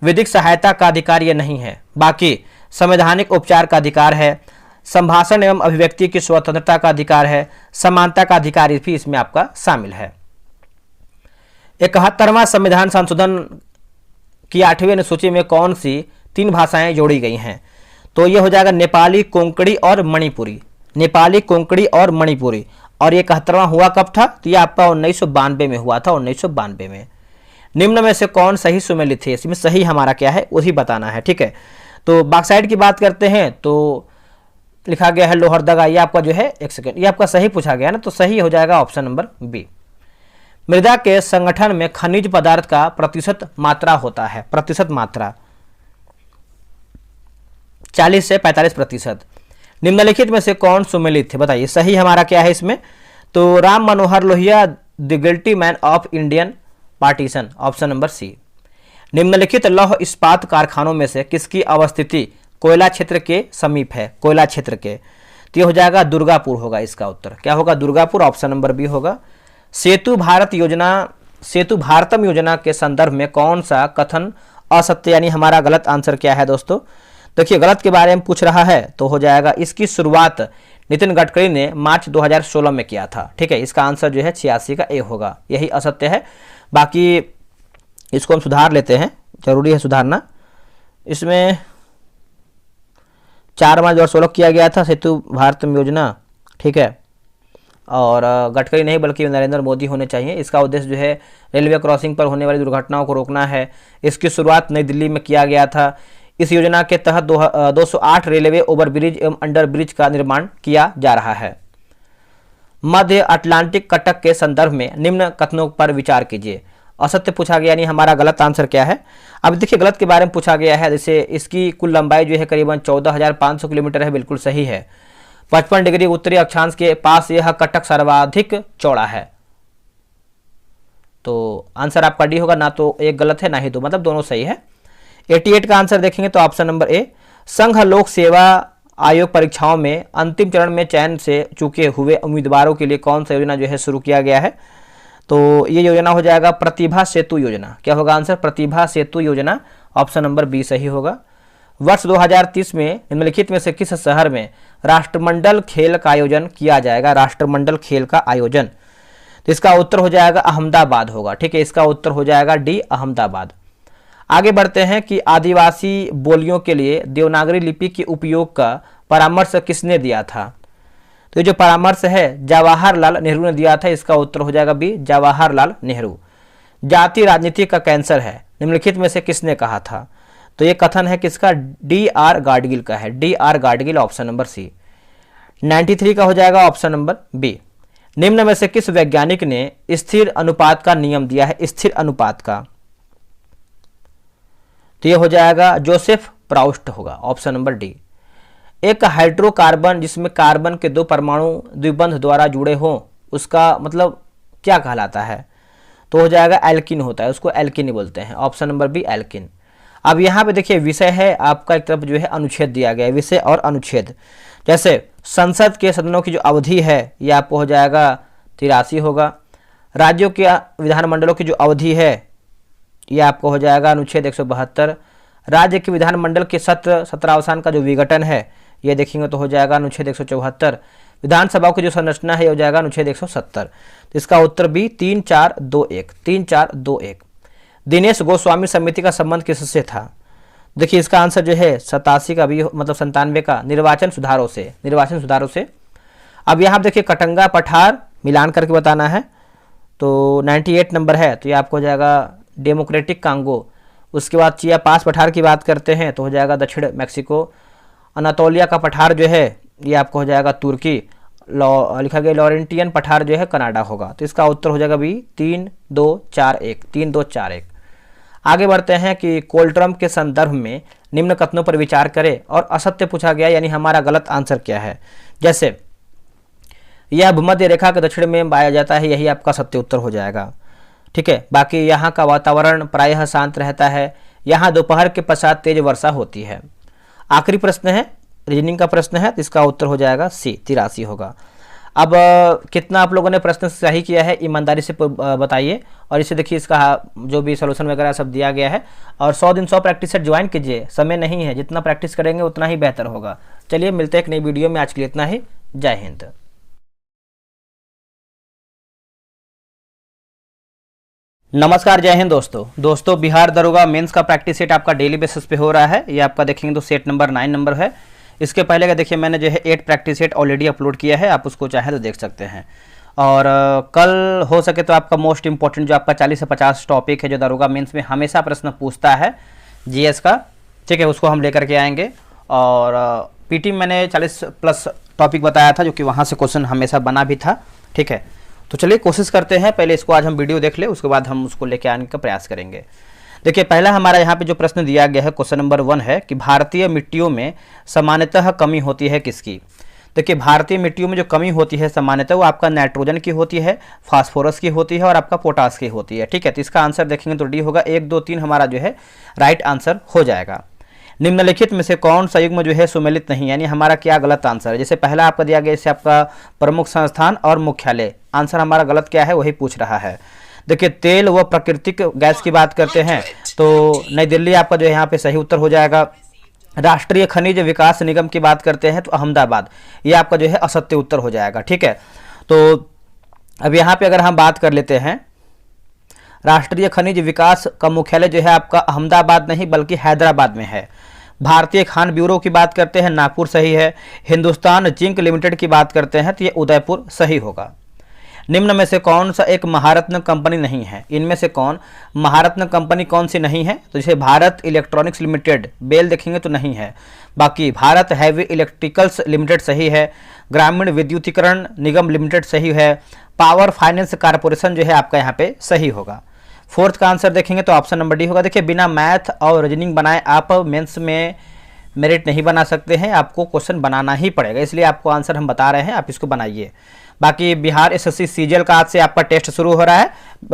विधिक सहायता का अधिकार ये नहीं है, बाकी संवैधानिक उपचार का अधिकार है, संभाषण एवं अभिव्यक्ति की स्वतंत्रता का अधिकार है, समानता का अधिकार भी इसमें आपका शामिल है। 71वां संविधान संशोधन की 8वीं अनुसूची में कौन सी 3 भाषाएं जोड़ी गई हैं? तो ये हो जाएगा नेपाली, कोंकणी और मणिपुरी। नेपाली, कोंकणी और मणिपुरी। और ये 71वां हुआ कब था? तो ये आपका 1992 में हुआ था, 1992 में। निम्न में से कौन सही सुमेलित है? इसमें सही हमारा क्या है वही बताना है, ठीक है। तो बॉक्साइट की बात करते हैं तो लिखा गया है लोहरदगा, ये आपका जो है एक सेकेंड, ये आपका सही पूछा गया ना, तो सही हो जाएगा ऑप्शन नंबर बी। मृदा के संगठन में खनिज पदार्थ का प्रतिशत मात्रा होता है, प्रतिशत मात्रा 40 से 45%। निम्नलिखित में से कौन सुमेलित है? बताइए सही हमारा क्या है इसमें? तो Ram Manohar Lohia the guilty man of Indian partition, option number C. निम्नलिखित लौह इस्पात कारखानों में से किसकी अवस्थिति कोयला क्षेत्र के समीप है? कोयला क्षेत्र के, तो ये हो जाएगा दुर्गापुर होगा इसका उत्तर, क्या होगा? दुर्गापुर, ऑप्शन नंबर बी होगा। सेतु भारतम योजना के संदर्भ में कौन सा कथन असत्य, यानी हमारा गलत आंसर क्या है दोस्तों? देखिए गलत के बारे में पूछ रहा है तो हो जाएगा इसकी शुरुआत नितिन गडकरी ने मार्च 2016 में किया था, ठीक है। इसका आंसर जो है 86 का ए होगा, यही असत्य है। बाकी इसको हम सुधार लेते हैं, जरूरी है सुधारना। इसमें 4 मार्च 2016 किया गया था सेतु भारतम योजना, ठीक है। और गडकरी नहीं बल्कि नरेंद्र मोदी होने चाहिए। इसका उद्देश्य जो है रेलवे क्रॉसिंग पर होने वाली दुर्घटनाओं को रोकना है। इसकी शुरुआत नई दिल्ली में किया गया था। इस योजना के तहत 208 रेलवे ओवरब्रिज एवं अंडर ब्रिज का निर्माण किया जा रहा है। मध्य अटलांटिक कटक के संदर्भ में निम्न कथनों पर विचार कीजिए। असत्य पूछा गया, यानी हमारा गलत आंसर क्या है। अब देखिए गलत के बारे में पूछा गया है, जैसे इसकी कुल लंबाई जो है करीबन 14,500 किलोमीटर है, बिल्कुल सही है। 55 डिग्री उत्तरी अक्षांश के पास यह कटक सर्वाधिक चौड़ा है, तो आंसर आपका डी होगा। ना तो एक गलत है ना ही दो, मतलब दोनों सही है। 88 का आंसर देखेंगे तो ऑप्शन नंबर ए, संघ लोक सेवा आयोग परीक्षाओं में अंतिम चरण में चयन से चूके हुए उम्मीदवारों के लिए कौन सा योजना जो है शुरू किया गया है। तो ये योजना हो जाएगा प्रतिभा सेतु योजना। क्या होगा आंसर? प्रतिभा सेतु योजना, ऑप्शन नंबर बी सही होगा। वर्ष 2030 में निम्नलिखित में से किस शहर में राष्ट्रमंडल खेल का आयोजन किया जाएगा? राष्ट्रमंडल खेल का आयोजन, तो इसका उत्तर हो जाएगा अहमदाबाद होगा। ठीक है, इसका उत्तर हो जाएगा डी अहमदाबाद। आगे बढ़ते हैं कि आदिवासी बोलियों के लिए देवनागरी लिपि के उपयोग का परामर्श किसने दिया था? तो ये जो परामर्श है जवाहरलाल नेहरू ने दिया था, इसका उत्तर हो जाएगा बी जवाहरलाल नेहरू। जाति राजनीति का कैंसर है, निम्नलिखित में से किसने कहा था? तो ये कथन है किसका? डी आर गाडगिल का है, D R Gadgil, option number C. 93 का हो जाएगा ऑप्शन नंबर बी। निम्न में से किस वैज्ञानिक ने स्थिर अनुपात का नियम दिया है? स्थिर अनुपात का, तो ये हो जाएगा जोसेफ प्राउस्ट होगा, ऑप्शन नंबर डी। एक हाइड्रोकार्बन जिसमें कार्बन के दो परमाणु द्विबंध द्वारा जुड़े हों, उसका मतलब क्या कहलाता है? तो हो जाएगा एल्किन होता है, उसको एल्किन बोलते हैं, ऑप्शन नंबर बी एल्किन। अब यहाँ पे देखिए विषय है आपका, एक तरफ जो है अनुच्छेद दिया गया है, विषय और अनुच्छेद। जैसे संसद के सदनों की जो अवधि है ये आपको हो जाएगा 83 होगा। राज्यों के विधानमंडलों की जो अवधि है ये आपको हो जाएगा अनुच्छेद 172। राज्य के विधानमंडल के सत्रावसान का जो विघटन है ये देखेंगे तो हो जाएगा अनुच्छेद 174। विधानसभा की जो संरचना है ये हो जाएगा अनुच्छेद 170। तो इसका उत्तर बी 3421, 3421। दिनेश गोस्वामी समिति का संबंध किससे था? देखिए इसका आंसर जो है 87 का भी, मतलब 97 का, निर्वाचन सुधारों से, निर्वाचन सुधारों से। अब यहाँ देखिए कटंगा पठार मिलान करके बताना है, तो 98 नंबर है, तो ये आपको हो जाएगा डेमोक्रेटिक कांगो। उसके बाद चिया पास पठार की बात करते हैं तो हो जाएगा दक्षिण मैक्सिको। अनातोलिया का पठार जो है ये आपको हो जाएगा तुर्की। लिखा गया लॉरेंटियन पठार जो है कनाडा होगा, तो इसका उत्तर हो जाएगा बी 3241, 3241। आगे बढ़ते हैं कि कोल्ट्रम के संदर्भ में निम्न कथनों पर विचार करें और असत्य पूछा गया, यानी हमारा गलत आंसर क्या है। जैसे यह भूमध्य रेखा के दक्षिण में पाया जाता है, यही आपका सत्य उत्तर हो जाएगा। ठीक है, बाकी यहाँ का वातावरण प्रायः शांत रहता है, यहाँ दोपहर के पश्चात तेज वर्षा होती है। आखिरी प्रश्न है, रीजनिंग का प्रश्न है, तो इसका उत्तर हो जाएगा सी 83 होगा। अब कितना आप लोगों ने प्रश्न सही किया है ईमानदारी से बताइए, और इसे देखिए इसका जो भी सॉल्यूशन वगैरह सब दिया गया है। और 100 दिन 100 प्रैक्टिस सेट ज्वाइन कीजिए, समय नहीं है, जितना प्रैक्टिस करेंगे उतना ही बेहतर होगा। चलिए मिलते हैं एक नई वीडियो में, आज के लिए इतना ही। जय हिंद। नमस्कार, जय हिंद दोस्तों बिहार दरोगा मेंस का प्रैक्टिस सेट आपका डेली बेसिस पे हो रहा है। ये आपका देखेंगे तो सेट नंबर 9 नंबर है। इसके पहले का देखिए मैंने जो है 8 प्रैक्टिस सेट ऑलरेडी अपलोड किया है, आप उसको चाहे तो देख सकते हैं। और कल हो सके तो आपका मोस्ट इंपॉर्टेंट जो आपका 40 से 50 टॉपिक है जो दरोगा मेंस में हमेशा प्रश्न पूछता है जीएस का, ठीक है, उसको हम लेकर के आएंगे। और पीटी मैंने 40 प्लस टॉपिक बताया था जो कि वहाँ से क्वेश्चन हमेशा बना भी था। ठीक है, तो चलिए कोशिश करते हैं, पहले इसको आज हम वीडियो देख ले, उसके बाद हम उसको लेके आने का प्रयास करेंगे। देखिए पहला हमारा यहाँ पे जो प्रश्न दिया गया है क्वेश्चन नंबर 1 है कि भारतीय मिट्टियों में सामान्यतः कमी होती है किसकी। देखिए भारतीय मिट्टियों में जो कमी होती है सामान्यतः वो आपका नाइट्रोजन की होती है, फास्फोरस की होती है और आपका पोटास की होती है। ठीक है, तो इसका आंसर देखेंगे तो डी होगा। 1 2 3 हमारा जो है राइट आंसर हो जाएगा। निम्नलिखित में से कौन सा युग्म जो है सुमेलित नहीं, यानी हमारा क्या गलत आंसर है। जैसे पहला आपका दिया गया जैसे आपका प्रमुख संस्थान और मुख्यालय, आंसर हमारा गलत क्या है वही पूछ रहा है। देखिए तेल व प्राकृतिक गैस की बात करते हैं तो नई दिल्ली आपका जो है यहाँ पे सही उत्तर हो जाएगा। राष्ट्रीय खनिज विकास निगम की बात करते हैं तो अहमदाबाद, ये आपका जो है असत्य उत्तर हो जाएगा। ठीक है, तो अब यहाँ पे अगर हम बात कर लेते हैं, राष्ट्रीय खनिज विकास का मुख्यालय जो है आपका अहमदाबाद नहीं बल्कि हैदराबाद में है। भारतीय खान ब्यूरो की बात करते हैं नागपुर सही है। हिंदुस्तान जिंक लिमिटेड की बात करते हैं तो ये उदयपुर सही होगा। निम्न में से कौन सा एक महारत्न कंपनी नहीं है? इनमें से कौन महारत्न कंपनी कौन सी नहीं है? तो जैसे भारत इलेक्ट्रॉनिक्स लिमिटेड, बेल देखेंगे तो नहीं है। बाकी भारत हैवी इलेक्ट्रिकल्स लिमिटेड सही है, ग्रामीण विद्युतीकरण निगम लिमिटेड सही है, पावर फाइनेंस कारपोरेशन जो है आपका यहाँ पे सही होगा। फोर्थ का आंसर देखेंगे तो ऑप्शन नंबर डी होगा। देखिए बिना मैथ और रीजनिंग बनाए आप मेंस में मेरिट नहीं बना सकते हैं, आपको क्वेश्चन बनाना ही पड़ेगा, इसलिए आपको आंसर हम बता रहे हैं, आप इसको बनाइए। बाकी बिहार एसएससी सीजीएल का आज से आपका टेस्ट शुरू हो रहा है।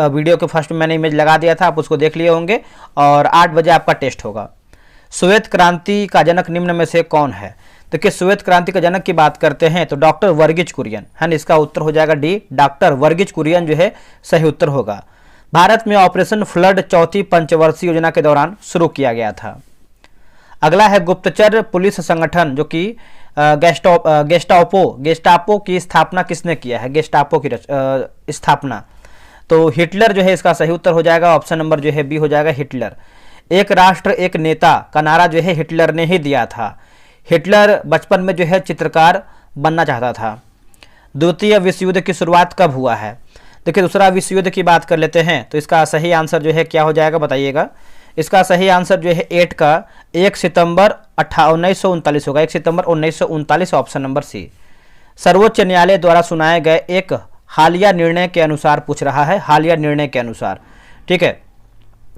वीडियो के फर्स्ट में मैंने इमेज लगा दिया था, आप उसको देख लिए होंगे, और 8 बजे आपका टेस्ट होगा। श्वेत क्रांति का जनक निम्न में से कौन है? देखिए श्वेत क्रांति का जनक की बात करते हैं तो डॉक्टर वर्गीज कुरियन है ना, इसका उत्तर हो जाएगा डी, डॉक्टर वर्गीज कुरियन जो है सही उत्तर होगा। भारत में ऑपरेशन फ्लड चौथी पंचवर्षीय योजना के दौरान शुरू किया गया था। अगला है गुप्तचर पुलिस संगठन जो कि गेस्टापो की स्थापना किसने किया है? गेस्टापो की स्थापना तो हिटलर जो है इसका सही उत्तर हो जाएगा। ऑप्शन नंबर जो है बी हो जाएगा, हिटलर। एक राष्ट्र एक नेता का नारा जो है हिटलर ने ही दिया था। हिटलर बचपन में जो है चित्रकार बनना चाहता था। द्वितीय विश्व युद्ध की शुरुआत कब हुआ है? देखिए दूसरा विश्व युद्ध की बात कर लेते हैं तो इसका सही आंसर जो है क्या हो जाएगा बताइएगा। इसका सही आंसर जो है 8 का 1 सितंबर 1939 होगा, 1 सितंबर 1939 ऑप्शन नंबर सी। सर्वोच्च न्यायालय द्वारा सुनाए गए एक हालिया निर्णय के अनुसार पूछ रहा है, हालिया निर्णय के अनुसार, ठीक है।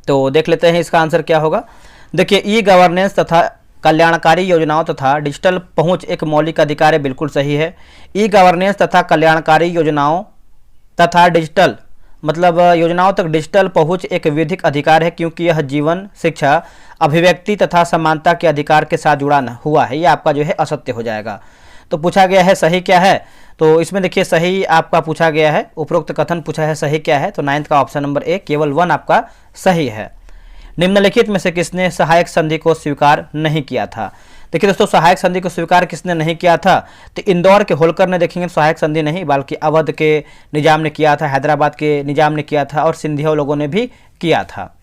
तो देख लेते हैं इसका आंसर क्या होगा। देखिए ई गवर्नेंस तथा कल्याणकारी योजनाओं तथा डिजिटल पहुंच एक मौलिक अधिकार है, बिल्कुल सही है। ई गवर्नेंस तथा कल्याणकारी योजनाओं तथा डिजिटल मतलब योजनाओं तक डिजिटल पहुंच एक विधिक अधिकार है, क्योंकि यह जीवन, शिक्षा, अभिव्यक्ति तथा समानता के अधिकार के साथ जुड़ा हुआ है। ये आपका जो है असत्य हो जाएगा। तो पूछा गया है सही क्या है, तो इसमें देखिए सही आपका पूछा गया है, उपरोक्त कथन पूछा है सही क्या है, तो 9th का ऑप्शन नंबर ए केवल 1 आपका सही है। निम्नलिखित में से किसने सहायक संधि को स्वीकार नहीं किया था? देखिए दोस्तों सहायक संधि को स्वीकार किसने नहीं किया था? तो इंदौर के होलकर ने देखेंगे सहायक संधि नहीं, बल्कि अवध के निजाम ने किया था, हैदराबाद के निजाम ने किया था, और सिंधिया लोगों ने भी किया था।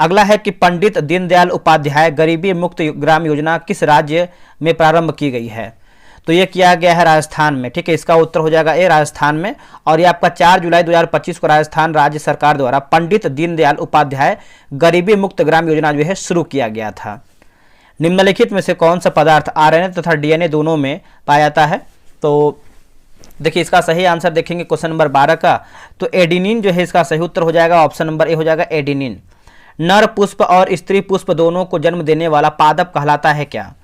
अगला है कि पंडित दीनदयाल उपाध्याय गरीबी मुक्त ग्राम योजना किस राज्य में प्रारंभ की गई है? तो ये किया गया है राजस्थान में, ठीक है। इसका उत्तर हो जाएगा ए, राजस्थान में। और ये आपका 4 जुलाई 2025 को राजस्थान राज्य सरकार द्वारा पंडित दीनदयाल उपाध्याय गरीबी मुक्त ग्राम योजना जो है शुरू किया गया था। निम्नलिखित में से कौन सा पदार्थ आरएनए तथा डीएनए दोनों में पाया जाता है? तो देखिए इसका सही आंसर देखेंगे क्वेश्चन नंबर 12 का, तो एडिनिन जो है इसका सही उत्तर हो जाएगा। ऑप्शन नंबर ए हो जाएगा एडिनिन। नर पुष्प और स्त्री पुष्प दोनों को जन्म देने वाला पादप कहलाता है क्या?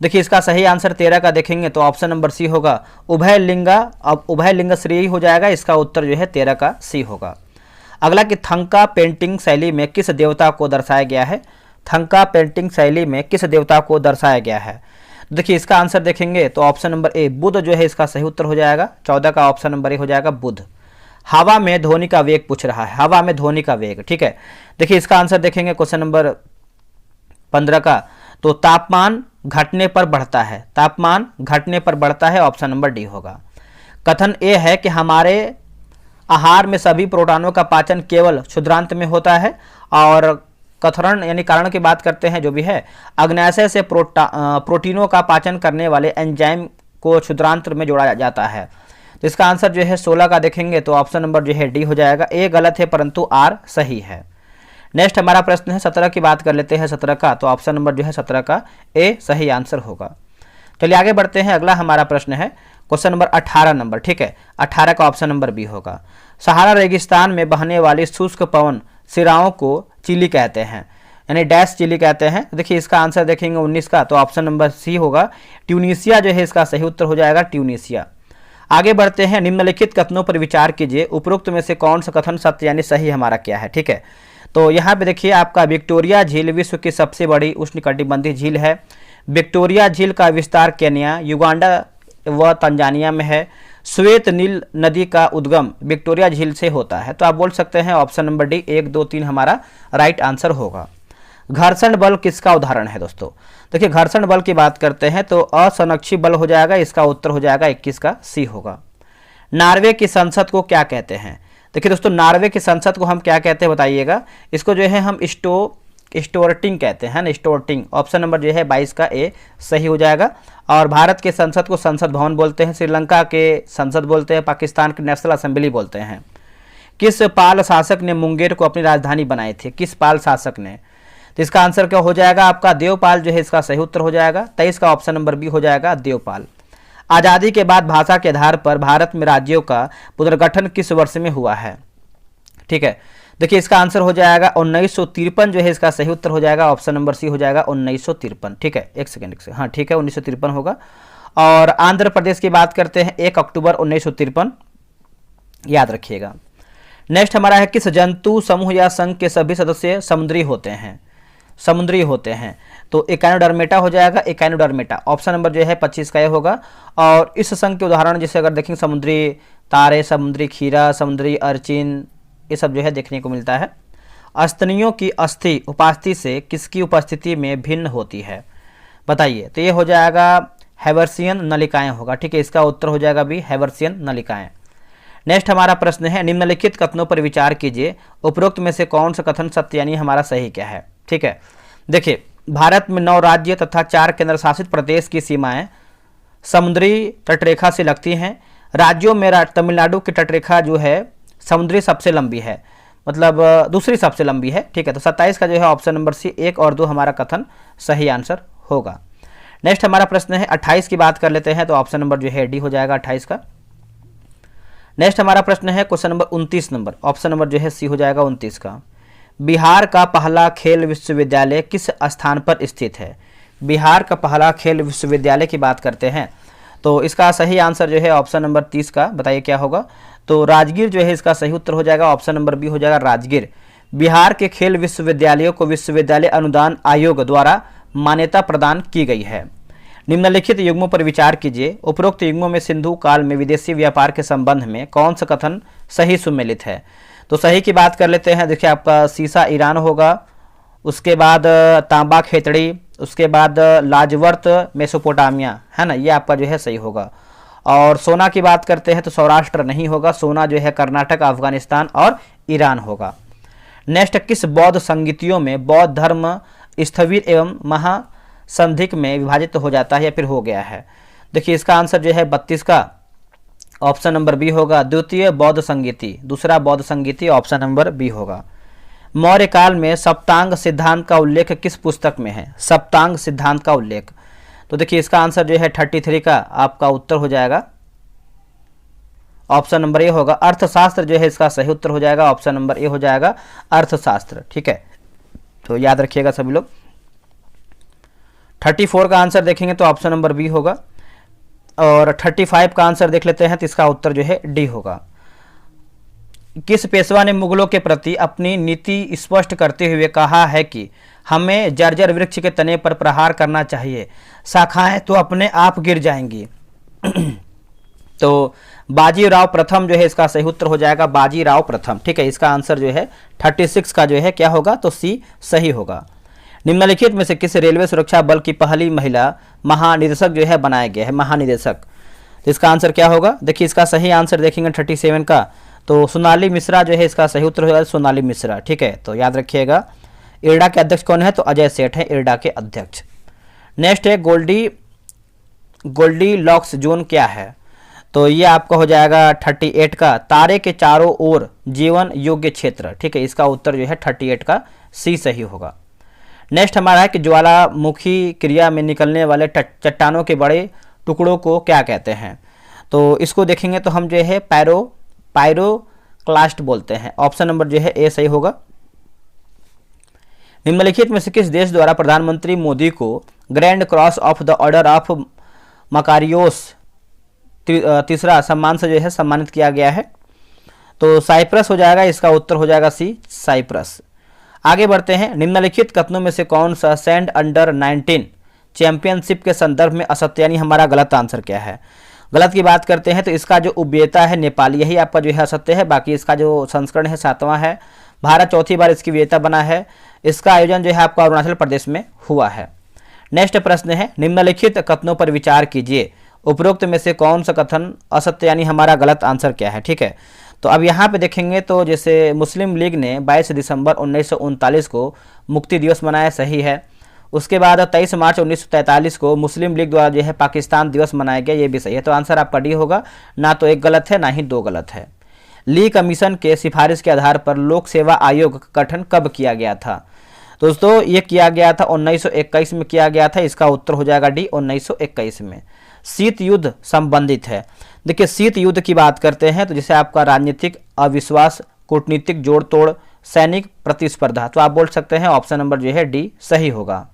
देखिए इसका सही आंसर 13 का देखेंगे तो ऑप्शन नंबर सी होगा, उभयलिंगा। अब उभयलिंग श्रेय हो जाएगा, इसका उत्तर जो है 13 का सी होगा। अगला कि थंका पेंटिंग शैली में किस देवता को दर्शाया गया है? थंका पेंटिंग शैली में किस देवता को दर्शाया गया है? देखिए इसका आंसर देखेंगे तो ऑप्शन नंबर ए बुध जो है इसका सही उत्तर हो जाएगा। 14 का ऑप्शन नंबर ए हो जाएगा बुध। हवा में ध्वनि का वेग पूछ रहा है, हवा में ध्वनि का वेग, ठीक है। देखिए इसका आंसर देखेंगे क्वेश्चन नंबर 15 का, तो तापमान घटने पर बढ़ता है, तापमान घटने पर बढ़ता है, ऑप्शन नंबर डी होगा। कथन ए है कि हमारे आहार में सभी प्रोटॉनों का पाचन केवल क्षुद्रांत में होता है, और कथरण यानी कारण की बात करते हैं जो भी है, अग्न्याशय से प्रोटीनों का पाचन करने वाले एंजाइम को क्षुद्रांत में जोड़ा जाता है। तो इसका आंसर जो है 16 का देखेंगे तो ऑप्शन नंबर जो है डी हो जाएगा। ए गलत है परंतु आर सही है। नेक्स्ट हमारा प्रश्न है 17 की बात कर लेते हैं 17 का, तो ऑप्शन नंबर जो है 17 का ए सही आंसर होगा। चलिए आगे बढ़ते हैं। अगला हमारा प्रश्न है क्वेश्चन नंबर 18 नंबर, ठीक है। 18 का ऑप्शन नंबर बी होगा। सहारा रेगिस्तान में बहने वाली शुष्क पवन सिराओं को चिली कहते हैं, यानी डैश चिली कहते हैं। देखिए इसका आंसर देखेंगे 19 का, तो ऑप्शन नंबर सी होगा, ट्यूनीशिया जो है इसका सही उत्तर हो जाएगा, ट्यूनीशिया। आगे बढ़ते हैं। निम्नलिखित कथनों पर विचार कीजिए, उपरोक्त में से कौन सा कथन सत्य यानी सही हमारा क्या है, ठीक है। तो यहाँ पे देखिए आपका विक्टोरिया झील विश्व की सबसे बड़ी उष्णकटिबंधीय झील है। विक्टोरिया झील का विस्तार केन्या, युगांडा व तंजानिया में है। श्वेत नील नदी का उद्गम विक्टोरिया झील से होता है। तो आप बोल सकते हैं ऑप्शन नंबर डी 1, 2, 3 हमारा राइट आंसर होगा। घर्षण बल किसका उदाहरण है दोस्तों? देखिए घर्षण बल की बात करते हैं तो असंरक्षी बल हो जाएगा, इसका उत्तर हो जाएगा 21 का सी होगा। नॉर्वे की संसद को क्या कहते हैं? देखिए दोस्तों नॉर्वे की संसद को हम क्या कहते हैं बताइएगा। इसको जो है हम स्टोर्टिंग कहते हैं ना, स्टोर्टिंग। ऑप्शन नंबर जो है 22 का ए सही हो जाएगा। और भारत के संसद को संसद भवन बोलते हैं, श्रीलंका के संसद बोलते हैं, पाकिस्तान के नेशनल असेंबली बोलते हैं। किस पाल शासक ने मुंगेर को अपनी राजधानी बनाई थी? किस पाल शासक ने? तो इसका आंसर क्या हो जाएगा आपका? देवपाल जो है इसका सही उत्तर हो जाएगा। 23 का ऑप्शन नंबर बी हो जाएगा, देवपाल। आज़ादी के बाद भाषा के आधार पर भारत में राज्यों का पुनर्गठन किस वर्ष में हुआ है? ठीक है, देखिए इसका आंसर हो जाएगा 1953 जो है इसका सही उत्तर हो जाएगा। ऑप्शन नंबर सी हो जाएगा 1953। ठीक है, एक सेकेंड से, हाँ ठीक है 1953 होगा। और आंध्र प्रदेश की बात करते हैं, 1 अक्टूबर 1953, याद रखिएगा। नेक्स्ट हमारा है, किस जंतु समूह या संघ के सभी सदस्य समुद्री होते हैं? समुद्री होते हैं तो एकाइनोडर्मेटा हो जाएगा, एकाइनोडर्मेटा। ऑप्शन नंबर जो है 25 का ये होगा। और इस संघ के उदाहरण जैसे अगर देखेंगे, समुद्री तारे, समुद्री खीरा, समुद्री अर्चिन, ये सब जो है देखने को मिलता है। स्तनियों की अस्थि उपास्थि से किसकी उपस्थिति में भिन्न होती है? बताइए। तो ये हो जाएगा हैवर्सियन नलिकाएं होगा। ठीक है, इसका उत्तर हो जाएगा भी हैवर्सियन नलिकाएं। नेक्स्ट हमारा प्रश्न है, निम्नलिखित कथनों पर विचार कीजिए, उपरोक्त में से कौन सा कथन सत्य यानी हमारा सही क्या है? ठीक है, देखिए भारत में 9 राज्य तथा 4 केंद्र शासित प्रदेश की सीमाएं समुद्री तटरेखा से लगती हैं। राज्यों में तमिलनाडु की तटरेखा जो है समुद्री सबसे लंबी है, मतलब दूसरी सबसे लंबी है। ठीक है, तो 27 का जो है ऑप्शन नंबर सी 1 और 2 हमारा कथन सही आंसर होगा। नेक्स्ट हमारा प्रश्न है 28 की बात कर लेते हैं, तो ऑप्शन नंबर जो है डी हो जाएगा 28 का। नेक्स्ट हमारा प्रश्न है question number 29 number, option number जो है सी हो जाएगा 29 का। बिहार का पहला खेल विश्वविद्यालय किस स्थान पर स्थित है? बिहार का पहला खेल विश्वविद्यालय की बात करते हैं तो इसका सही आंसर जो है ऑप्शन नंबर 30 का, बताइए क्या होगा? तो राजगीर जो है इसका सही उत्तर हो जाएगा। ऑप्शन नंबर बी हो जाएगा राजगीर। बिहार के खेल विश्वविद्यालयों को विश्वविद्यालय अनुदान आयोग द्वारा मान्यता प्रदान की गई है। निम्नलिखित युग्मों पर विचार कीजिए, उपरोक्त युग्मों में सिंधु काल में विदेशी व्यापार के संबंध में कौन सा कथन सही सुमेलित है? तो सही की बात कर लेते हैं। देखिए आपका सीसा ईरान होगा, उसके बाद तांबा खेतड़ी, उसके बाद लाजवर्त मेसोपोटामिया, है ना, ये आपका जो है सही होगा। और सोना की बात करते हैं तो सौराष्ट्र नहीं होगा, सोना जो है कर्नाटक, अफगानिस्तान और ईरान होगा। नेक्स्ट, किस बौद्ध संगीतियों में बौद्ध धर्म स्थविर एवं महासंधिक में विभाजित हो जाता है या फिर हो गया है? देखिए इसका आंसर जो है 32 का ऑप्शन नंबर बी होगा, द्वितीय बौद्ध संगीति, दूसरा बौद्ध संगीति, ऑप्शन नंबर बी होगा। मौर्य काल में सप्तांग सिद्धांत का उल्लेख किस पुस्तक में है? सप्तांग सिद्धांत का उल्लेख, तो देखिए इसका आंसर जो है 33 का आपका उत्तर हो जाएगा, ऑप्शन नंबर ए होगा। अर्थशास्त्र जो है इसका सही उत्तर हो जाएगा, ऑप्शन नंबर ए हो जाएगा अर्थशास्त्र। ठीक है, तो याद रखिएगा सभी लोग। 34 का आंसर देखेंगे तो ऑप्शन नंबर बी होगा। और 35 का आंसर देख लेते हैं तो इसका उत्तर जो है डी होगा। किस पेशवा ने मुगलों के प्रति अपनी नीति स्पष्ट करते हुए कहा है कि हमें जर्जर वृक्ष के तने पर प्रहार करना चाहिए, शाखाएं तो अपने आप गिर जाएंगी? तो बाजीराव प्रथम जो है इसका सही उत्तर हो जाएगा, बाजीराव प्रथम। ठीक है, इसका आंसर जो है 36 का जो है क्या होगा? तो सी सही होगा। निम्नलिखित में से किस रेलवे सुरक्षा बल की पहली महिला महानिदेशक जो है बनाया गया है? महानिदेशक, तो इसका आंसर क्या होगा? देखिए इसका सही आंसर देखेंगे 37 का, तो सोनाली मिश्रा जो है इसका सही उत्तर हो जाएगा, सोनाली मिश्रा। ठीक है, तो याद रखिएगा। इरडा के अध्यक्ष कौन है? तो अजय सेठ है इरडा के अध्यक्ष। नेक्स्ट है गोल्डी लॉक्स जोन क्या है? तो ये आपका हो जाएगा 38 का, तारे के चारों ओर जीवन योग्य क्षेत्र। ठीक है, इसका उत्तर जो है 38 का सी सही होगा। नेक्स्ट हमारा है कि ज्वालामुखी क्रिया में निकलने वाले चट्टानों के बड़े टुकड़ों को क्या कहते हैं? तो इसको देखेंगे तो हम जो है पायरोक्लास्ट बोलते हैं, ऑप्शन नंबर जो है ए सही होगा। निम्नलिखित में से किस देश द्वारा प्रधानमंत्री मोदी को grand cross of the order of Makarios तीसरा सम्मान से जो है सम्मानित किया गया है? तो साइप्रस हो जाएगा, इसका उत्तर हो जाएगा सी साइप्रस। आगे बढ़ते हैं। निम्नलिखित कथनों में से कौन सा सैंड अंडर 19 चैंपियनशिप के संदर्भ में असत्य यानी हमारा गलत आंसर क्या है? गलत की बात करते हैं तो इसका जो उपविजेता है नेपाल, यही आपका जो है असत्य है। बाकी इसका जो संस्करण है 7वां है। भारत चौथी बार इसकी विजेता बना है। इसका आयोजन जो है आपका अरुणाचल प्रदेश में हुआ है। नेक्स्ट प्रश्न है, निम्नलिखित कथनों पर विचार कीजिए, उपरोक्त में से कौन सा कथन असत्य यानी हमारा गलत आंसर क्या है? ठीक है, तो अब यहाँ पे देखेंगे तो जैसे मुस्लिम लीग ने 22 दिसंबर 1939 को मुक्ति दिवस मनाया, सही है। उसके बाद 23 मार्च 1943 को मुस्लिम लीग द्वारा जो है पाकिस्तान दिवस मनाया गया, ये भी सही है। तो आंसर आपका डी होगा, ना तो एक गलत है ना ही दो गलत है। ली कमीशन के सिफारिश के आधार पर लोक सेवा आयोग का गठन कब किया गया था? दोस्तों ये किया गया था 1921 में किया गया था, इसका उत्तर हो जाएगा डी 1921 में। शीत युद्ध संबंधित है। देखिए शीत युद्ध की बात करते हैं तो जैसे आपका राजनीतिक अविश्वास, कूटनीतिक जोड़ तोड़, सैनिक प्रतिस्पर्धा, तो आप बोल सकते हैं ऑप्शन नंबर जो है डी सही होगा।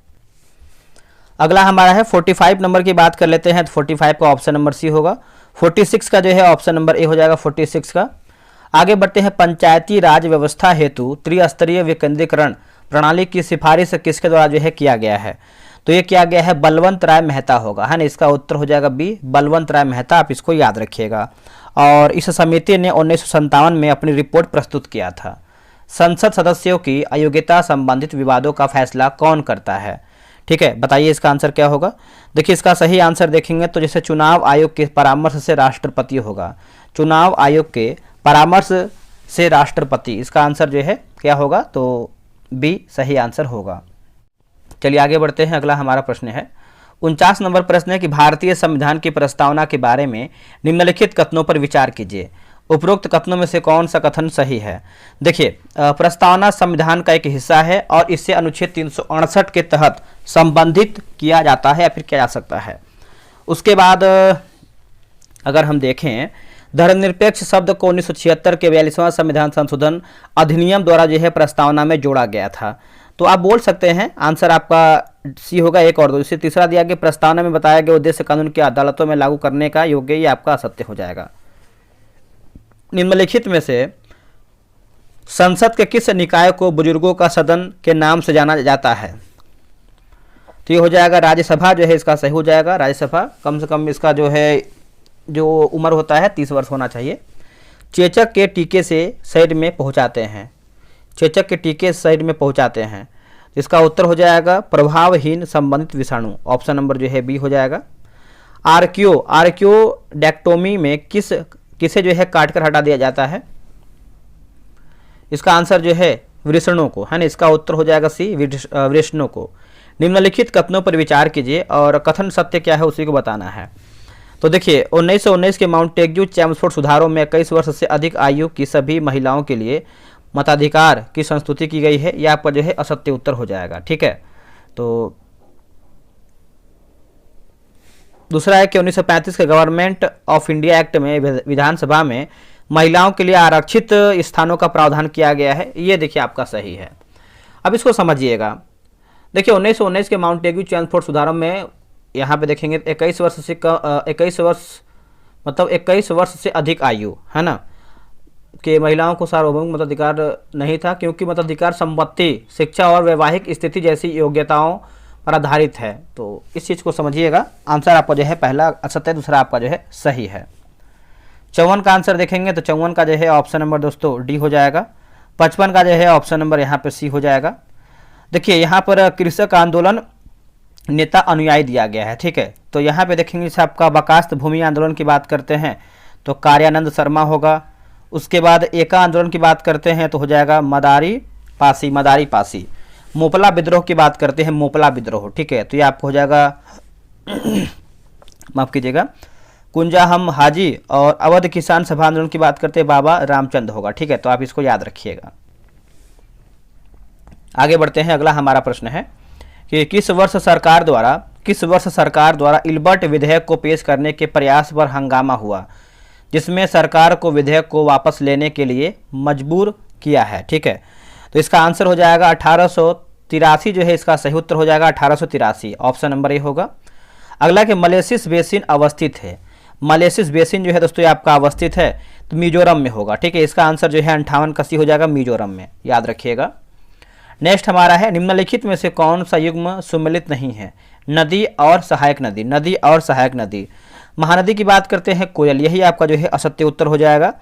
अगला हमारा है 45 नंबर की बात कर लेते हैं तो 45 का ऑप्शन नंबर सी होगा। 46 का जो है ऑप्शन नंबर ए हो जाएगा 46 का। आगे बढ़ते हैं, पंचायती राज व्यवस्था हेतु त्रिस्तरीय विकेंद्रीकरण प्रणाली की सिफारिश किसके द्वारा जो है किया गया है? तो ये किया गया है बलवंत राय मेहता होगा, है ना। इसका उत्तर हो जाएगा बी बलवंत राय मेहता, आप इसको याद रखिएगा। और इस समिति ने 1957 में अपनी रिपोर्ट प्रस्तुत किया था। संसद सदस्यों की अयोग्यता संबंधित विवादों का फैसला कौन करता है? ठीक है, बताइए इसका आंसर क्या होगा। देखिए इसका सही आंसर देखेंगे तो जैसे चुनाव आयोग के परामर्श से राष्ट्रपति होगा, चुनाव आयोग के परामर्श से राष्ट्रपति, इसका आंसर जो है क्या होगा? तो बी सही आंसर होगा। चलिए आगे बढ़ते हैं, अगला हमारा प्रश्न है 49 नंबर प्रश्न है कि भारतीय संविधान की प्रस्तावना के बारे में निम्नलिखित कथनों पर विचार कीजिए। उपरोक्त कथनों में से कौन सा कथन सही है? देखिए प्रस्तावना संविधान का एक हिस्सा है और इससे अनुच्छेद 368 के तहत संबंधित किया जाता है या फिर किया जा सकता है। उसके बाद अगर हम देखें, धर्मनिरपेक्ष शब्द को 1976 के 42वां संविधान संशोधन अधिनियम द्वारा जो है प्रस्तावना में जोड़ा गया था। तो आप बोल सकते हैं आंसर आपका सी होगा, एक और दो। इसे तीसरा दिया गया, प्रस्तावना में बताया गया उद्देश्य कानून की अदालतों में लागू करने का योग्य, ये आपका असत्य हो जाएगा। निम्नलिखित में से संसद के किस निकाय को बुजुर्गों का सदन के नाम से जाना जाता है? तो ये हो जाएगा राज्यसभा जो है, इसका सही हो जाएगा राज्यसभा। कम से कम इसका जो है जो उम्र होता है 30 वर्ष होना चाहिए। चेचक के टीके से शरीर में पहुंचाते हैं, चेचक के टीके शरीर में पहुंचाते हैं, इसका उत्तर हो जाएगा प्रभावहीन संबंधित विषाणु, ऑप्शन नंबर जो है बी हो जाएगा। आर्कियोडैक्टोमी में किसे जो है काटकर हटा दिया जाता है? इसका आंसर जो है वृषणों को, है ना। इसका उत्तर हो जाएगा सी वृषणों को। निम्नलिखित कथनों पर विचार कीजिए और कथन सत्य क्या है उसी को बताना है। तो देखिए 1919 के माउंटेग्यू चैम्सफोर्ड सुधारों में 21 वर्ष से अधिक आयु की सभी महिलाओं के लिए मताधिकार की संस्तुति की गई है, यह आपका जो है असत्य उत्तर हो जाएगा। ठीक है, तो दूसरा है कि 1935 के गवर्नमेंट ऑफ इंडिया एक्ट में विधानसभा में महिलाओं के लिए आरक्षित स्थानों का प्रावधान किया गया है, ये देखिए आपका सही है। अब इसको समझिएगा। देखिए 1919 के माउंटेग्यू चैम्सफोर्ड सुधारों में यहाँ पे देखेंगे 21 वर्ष से 21 वर्ष मतलब 21 वर्ष से अधिक आयु, है ना, कि महिलाओं को सार्वभौमिक मताधिकार नहीं था, क्योंकि मताधिकार संपत्ति, शिक्षा और वैवाहिक स्थिति जैसी योग्यताओं पर आधारित है। तो इस चीज़ को समझिएगा। आंसर आपका जो है पहला असत्य, दूसरा आपका जो है सही है। 54 का आंसर देखेंगे तो 54 का जो है ऑप्शन नंबर दोस्तों डी हो जाएगा। 55 का जो है ऑप्शन नंबर यहाँ पर सी हो जाएगा। देखिए यहाँ पर कृषक आंदोलन नेता अनुयायी दिया गया है, ठीक है। तो यहाँ पे देखेंगे जैसे आपका बकास्त भूमि आंदोलन की बात करते हैं तो कार्यानंद शर्मा होगा। उसके बाद एका आंदोलन की बात करते हैं तो हो जाएगा मदारी पासी। मोपला विद्रोह की बात करते हैं, मोपला विद्रोह, ठीक है, तो ये आपको हो जाएगा माफ़ कीजिएगा कुंजा हम हाजी। और अवध किसान सभा आंदोलन की बात करते हैं बाबा रामचंद्र होगा, ठीक है, तो आप इसको याद रखिएगा। आगे बढ़ते हैं, अगला हमारा प्रश्न है कि किस वर्ष सरकार द्वारा इल्बर्ट विधेयक को पेश करने के प्रयास पर हंगामा हुआ, जिसमें सरकार को विधेयक को वापस लेने के लिए मजबूर किया है, ठीक है। तो इसका आंसर हो जाएगा 1883 जो है इसका सही उत्तर हो जाएगा 1883, ऑप्शन नंबर ए होगा। अगला कि मलेशिस बेसिन अवस्थित है। मलेशिस बेसिन जो है दोस्तों ये आपका अवस्थित है तो मिजोरम में होगा, ठीक है। इसका आंसर जो है 58 का सी हो जाएगा, मिजोरम में, याद रखिएगा। नेक्स्ट हमारा है निम्नलिखित में से कौन सा युग्म सुमेलित नहीं है? नदी और सहायक नदी, नदी और सहायक नदी। महानदी की बात करते हैं कोयल, यही आपका जो है असत्य उत्तर हो जाएगा।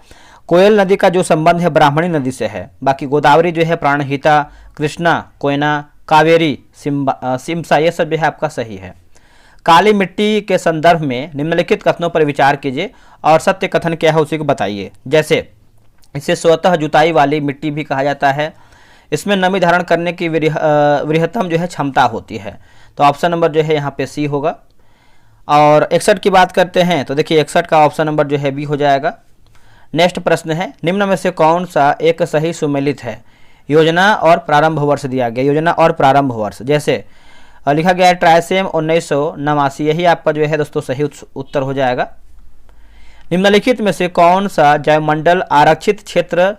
कोयल नदी का जो संबंध है ब्राह्मणी नदी से है। बाकी गोदावरी जो है प्राणहिता, कृष्णा, कोयना, कावेरी, सिमसा, ये सब जो है आपका सही है। काली मिट्टी के संदर्भ में निम्नलिखित कथनों पर विचार कीजिए और सत्य कथन क्या है उसी को बताइए। जैसे इसे स्वतः जुताई वाली मिट्टी भी कहा जाता है। इसमें नमी धारण करने की वृहत्तम जो है क्षमता होती है। तो ऑप्शन नंबर जो है यहाँ पे सी होगा। और 61 की बात करते हैं तो देखिए 61 का ऑप्शन नंबर जो है बी हो जाएगा। नेक्स्ट प्रश्न है, निम्न में से कौन सा एक सही सुमेलित है? योजना और प्रारंभ वर्ष दिया गया, योजना और प्रारंभ वर्ष। जैसे लिखा गया है ट्राइसेम 1989, यही आपका जो है दोस्तों सही उत्तर हो जाएगा। निम्नलिखित में से कौन सा जैवमंडल आरक्षित क्षेत्र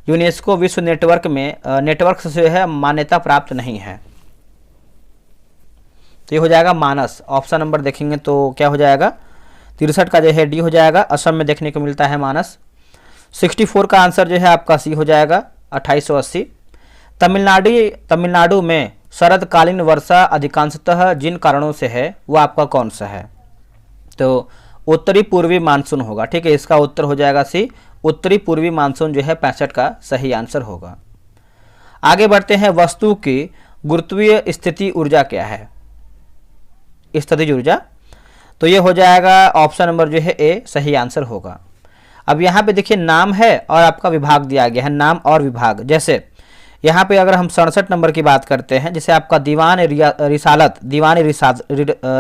यूनेस्को विश्व नेटवर्क से है मान्यता प्राप्त नहीं है? तो ये हो जाएगा मानस। ऑप्शन नंबर देखेंगे तो क्या हो जाएगा? 63 का जो है डी हो जाएगा। असम में देखने को मिलता है मानस। 64 का आंसर जो है आपका सी हो जाएगा 2880। तमिलनाडु में शरदकालीन वर्षा अधिकांशतः जिन कारणों से है वह आपका कौन सा है? तो उत्तरी पूर्वी मानसून होगा। ठीक है, इसका उत्तर हो जाएगा सी, उत्तरी पूर्वी मानसून जो है 65 का सही आंसर होगा। आगे बढ़ते हैं, वस्तु की गुरुत्वीय स्थिति ऊर्जा क्या है? स्थितिज ऊर्जा। तो ये हो जाएगा ऑप्शन नंबर जो है ए सही आंसर होगा। अब यहाँ पे देखिए नाम है और आपका विभाग दिया गया है, नाम और विभाग। जैसे यहाँ पे अगर हम 67 नंबर की बात करते हैं, जैसे आपका दीवान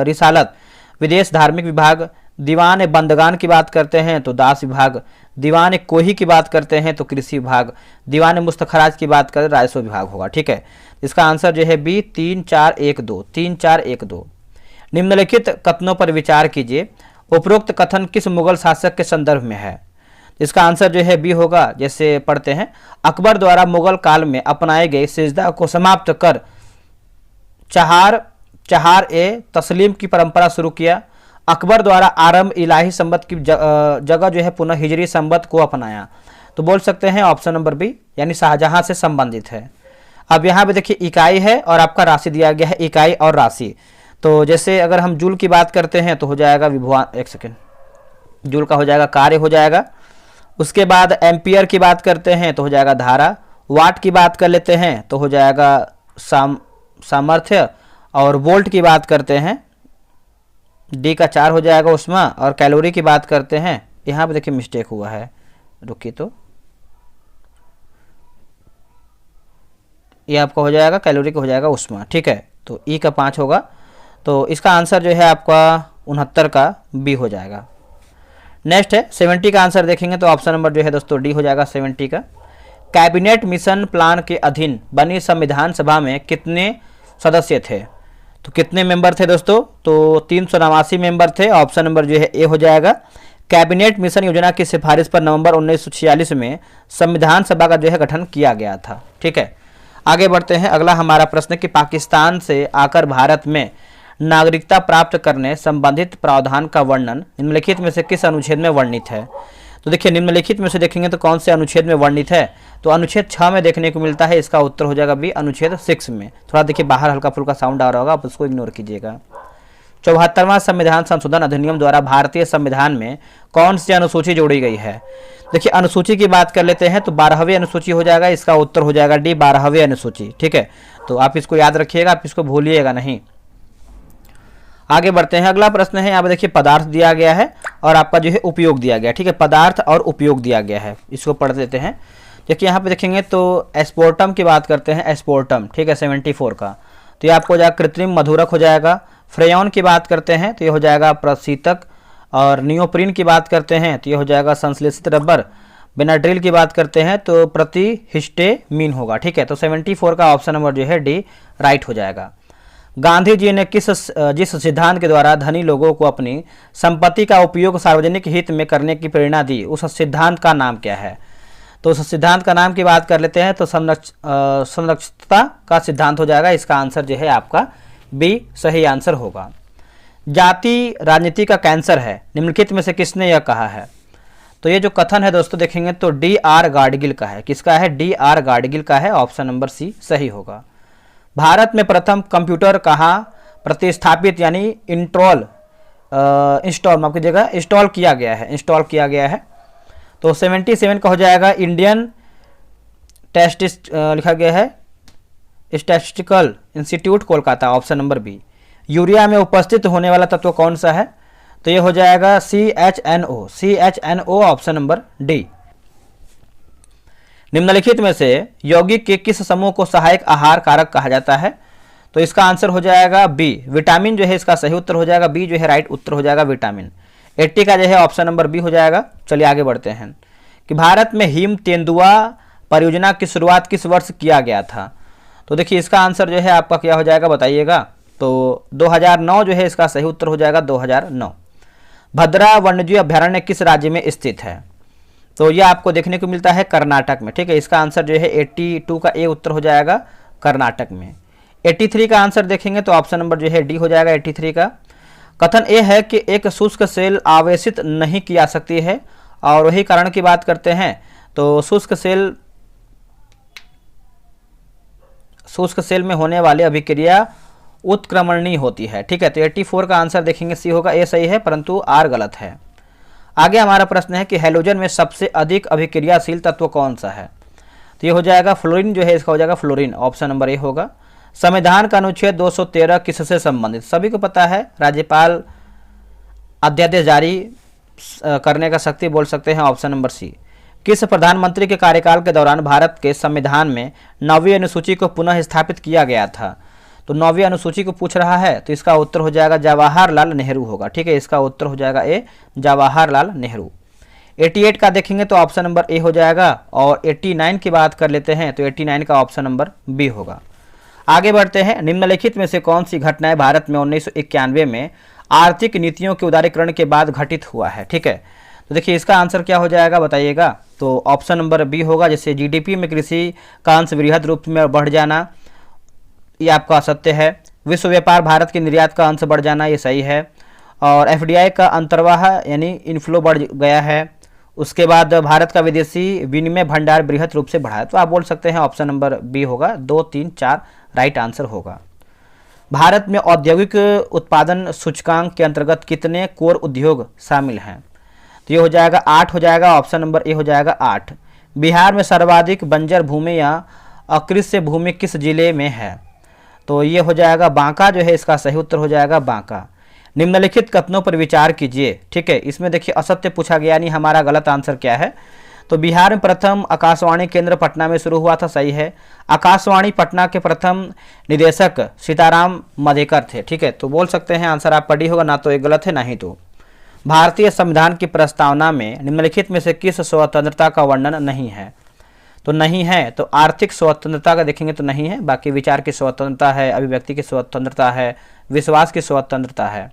रिसालत विदेश धार्मिक विभाग, दीवान बंदगान की बात करते हैं तो दास विभाग, दीवान कोही की बात करते हैं तो कृषि विभाग, दीवान मुस्तखराज की बात करें राजस्व विभाग होगा। ठीक है, इसका आंसर जो है बी 3412, 3412। निम्नलिखित कथनों पर विचार कीजिए, उपरोक्त कथन किस मुगल शासक के संदर्भ में है? इसका आंसर जो है बी होगा। जैसे पढ़ते हैं, अकबर द्वारा मुगल काल में अपनाए गए सिजदा को समाप्त कर चहार ए तस्लीम की परंपरा शुरू किया। अकबर द्वारा आरंभ इलाही संबत की जगह जो है पुनः हिजरी संबत को अपनाया। तो बोल सकते हैं ऑप्शन नंबर बी, यानी शाहजहां से संबंधित है। अब यहाँ पे देखिए इकाई है और आपका राशि दिया गया है, इकाई और राशि। तो जैसे अगर हम जूल की बात करते हैं तो हो जाएगा एक सेकेंड, जूल का हो जाएगा कार्य हो जाएगा। उसके बाद एम्पियर की बात करते हैं तो हो जाएगा धारा। वाट की बात कर लेते हैं तो हो जाएगा सामर्थ्य। और वोल्ट की बात करते हैं, डी का 4 हो जाएगा उसमें। और कैलोरी की बात करते हैं, यहाँ पे देखिए मिस्टेक हुआ है, रुकिए, तो ये आपका हो जाएगा कैलोरी का हो जाएगा उसमें। ठीक है, तो ई का 5 होगा। तो इसका आंसर जो है आपका 69 का बी हो जाएगा। नेक्स्ट है 70 का आंसर देखेंगे तो ऑप्शन नंबर जो है दोस्तों डी हो जाएगा 70 का। कैबिनेट मिशन प्लान के अधीन बनी संविधान सभा में कितने सदस्य थे? तो कितने मेंबर थे दोस्तों? तो 389 मेंबर थे। ऑप्शन नंबर जो है ए हो जाएगा। कैबिनेट मिशन योजना की सिफारिश पर नवंबर 1946 में संविधान सभा का जो है गठन किया गया था। ठीक है, आगे बढ़ते हैं। अगला हमारा प्रश्न कि पाकिस्तान से आकर भारत में नागरिकता प्राप्त करने संबंधित प्रावधान का वर्णन निम्नलिखित में से किस अनुच्छेद में वर्णित है? तो देखिए निम्नलिखित में से देखेंगे तो कौन से अनुच्छेद में वर्णित है? तो अनुच्छेद 6 में देखने को मिलता है। इसका उत्तर हो जाएगा बी, अनुच्छेद 6 में। थोड़ा देखिए बाहर हल्का फुल्का साउंड आ रहा होगा, आप उसको इग्नोर कीजिएगा। 74वां संविधान संशोधन अधिनियम द्वारा भारतीय संविधान में कौन सी अनुसूची जोड़ी गई है? देखिए अनुसूची की बात कर लेते हैं तो 12वीं अनुसूची हो जाएगा। इसका उत्तर हो जाएगा डी, 12वीं अनुसूची। ठीक है, तो आप इसको याद रखिएगा, आप इसको भूलिएगा नहीं। आगे बढ़ते हैं। अगला प्रश्न है, यहाँ पे देखिए पदार्थ दिया गया है और आपका जो है उपयोग दिया गया है। ठीक है, पदार्थ और उपयोग दिया गया है, इसको पढ़ लेते हैं। देखिए यहाँ पे देखेंगे तो एस्पोर्टम की बात करते हैं, एस्पोर्टम। ठीक है, 74 का। तो ये आपको हो जाएगा कृत्रिम मधुरक हो जाएगा। फ्रेयॉन की बात करते हैं तो ये हो जाएगा प्रशीतक। और नियोप्रीन की बात करते हैं तो ये हो जाएगा संश्लेषित रबर। बेनाड्रिल की बात करते हैं तो प्रतिहिस्टेमीन होगा। ठीक है, तो 74 का ऑप्शन नंबर जो है डी राइट हो जाएगा। गांधी जी ने जिस सिद्धांत के द्वारा धनी लोगों को अपनी संपत्ति का उपयोग सार्वजनिक हित में करने की प्रेरणा दी, उस सिद्धांत का नाम क्या है? तो उस सिद्धांत का नाम की बात कर लेते हैं तो संरक्षितता का सिद्धांत हो जाएगा। इसका आंसर जो है आपका बी सही आंसर होगा। जाति राजनीति का कैंसर है, निम्नलिखित में से किसने यह कहा है? तो ये जो कथन है दोस्तों देखेंगे तो डी आर गाडगिल का है। किसका है? डी आर गाडगिल का है। ऑप्शन नंबर सी सही होगा। भारत में प्रथम कंप्यूटर कहाँ प्रतिस्थापित यानी इंस्टॉल किया गया है? तो 77 का हो जाएगा। इंडियन लिखा गया है statistical institute Kolkata, option number B. Urea में उपस्थित होने वाला तत्व कौन सा है? तो ये हो जाएगा CHNO, ऑप्शन नंबर डी। निम्नलिखित में से यौगिक के किस समूह को सहायक आहार कारक कहा जाता है? तो इसका आंसर हो जाएगा बी, विटामिन जो है इसका सही उत्तर हो जाएगा, बी जो है राइट उत्तर हो जाएगा विटामिन। 80 का जो है ऑप्शन नंबर बी हो जाएगा। चलिए आगे बढ़ते हैं कि भारत में हिम तेंदुआ परियोजना की शुरुआत किस वर्ष किया गया था? तो देखिए इसका आंसर जो है आपका क्या हो जाएगा बताइएगा, तो 2009 जो है इसका सही उत्तर हो जाएगा 2009। भद्रा वन्यजीव अभ्यारण्य किस राज्य में स्थित है? तो यह आपको देखने को मिलता है कर्नाटक में, ठीक है। इसका आंसर जो है 82 का ए उत्तर हो जाएगा कर्नाटक में। 83 का आंसर देखेंगे तो ऑप्शन नंबर जो है डी हो जाएगा 83 का। कथन ए है कि एक शुष्क सेल आवेशित नहीं की जा सकती है, और वही कारण की बात करते हैं तो शुष्क सेल में होने वाली अभिक्रिया उत्क्रमणीय होती है, ठीक है। तो 84 का आंसर देखेंगे सी होगा, ए सही है परंतु आर गलत है। आगे हमारा प्रश्न है कि हैलोजन में सबसे अधिक अभिक्रियाशील तत्व कौन सा है? तो ये हो जाएगा फ्लोरीन जो है इसका हो जाएगा फ्लोरीन, ऑप्शन नंबर ए होगा। संविधान का अनुच्छेद 213 किससे संबंधित? सभी को पता है, राज्यपाल अध्यादेश जारी करने का शक्ति बोल सकते हैं, ऑप्शन नंबर सी। किस प्रधानमंत्री के कार्यकाल के दौरान भारत के संविधान में 9वीं अनुसूची को पुनः स्थापित किया गया था? तो 9वीं अनुसूची को पूछ रहा है तो इसका उत्तर हो जाएगा जवाहरलाल नेहरू होगा, ठीक है। इसका उत्तर हो जाएगा ए, जवाहरलाल नेहरू। 88 का देखेंगे तो ऑप्शन नंबर ए हो जाएगा, और 89 की बात कर लेते हैं तो 89 का ऑप्शन नंबर बी होगा। आगे बढ़ते हैं, निम्नलिखित में से कौन सी घटनाएं भारत में 1991 में आर्थिक नीतियों के उदारीकरण के बाद घटित हुआ है? ठीक है, तो देखिए इसका आंसर क्या हो जाएगा बताइएगा, तो ऑप्शन नंबर बी होगा। जैसे जीडीपी में कृषि का अंश वृहद रूप में बढ़ जाना, ये आपका असत्य है। विश्व व्यापार भारत के निर्यात का अंश बढ़ जाना, ये सही है। और एफडीआई का अंतर्वाह यानी इनफ्लो बढ़ गया है। उसके बाद भारत का विदेशी विनिमय भंडार बृहद रूप से बढ़ा है, तो आप बोल सकते हैं ऑप्शन नंबर बी होगा। 2, 3, 4 राइट आंसर होगा। भारत में औद्योगिक उत्पादन सूचकांक के अंतर्गत कितने कोर उद्योग शामिल हैं? तो ये हो जाएगा 8 हो जाएगा, ऑप्शन नंबर ए हो जाएगा 8। बिहार में सर्वाधिक बंजर भूमि या अकृषि भूमि किस जिले में है? तो ये हो जाएगा बांका, जो है इसका सही उत्तर हो जाएगा बांका। निम्नलिखित कथनों पर विचार कीजिए, ठीक है। इसमें देखिए असत्य पूछा गया, नहीं हमारा गलत आंसर क्या है। तो बिहार में प्रथम आकाशवाणी केंद्र पटना में शुरू हुआ था, सही है। आकाशवाणी पटना के प्रथम निदेशक सीताराम मधेकर थे, ठीक है। तो बोल सकते हैं आंसर आप पढ़ी होगा, ना तो एक गलत है ना ही तो। भारतीय संविधान की प्रस्तावना में निम्नलिखित में से किस स्वतंत्रता का वर्णन नहीं है? तो नहीं है, तो आर्थिक स्वतंत्रता का देखेंगे तो नहीं है, बाकी विचार की स्वतंत्रता है, अभिव्यक्ति की स्वतंत्रता है, विश्वास की स्वतंत्रता है।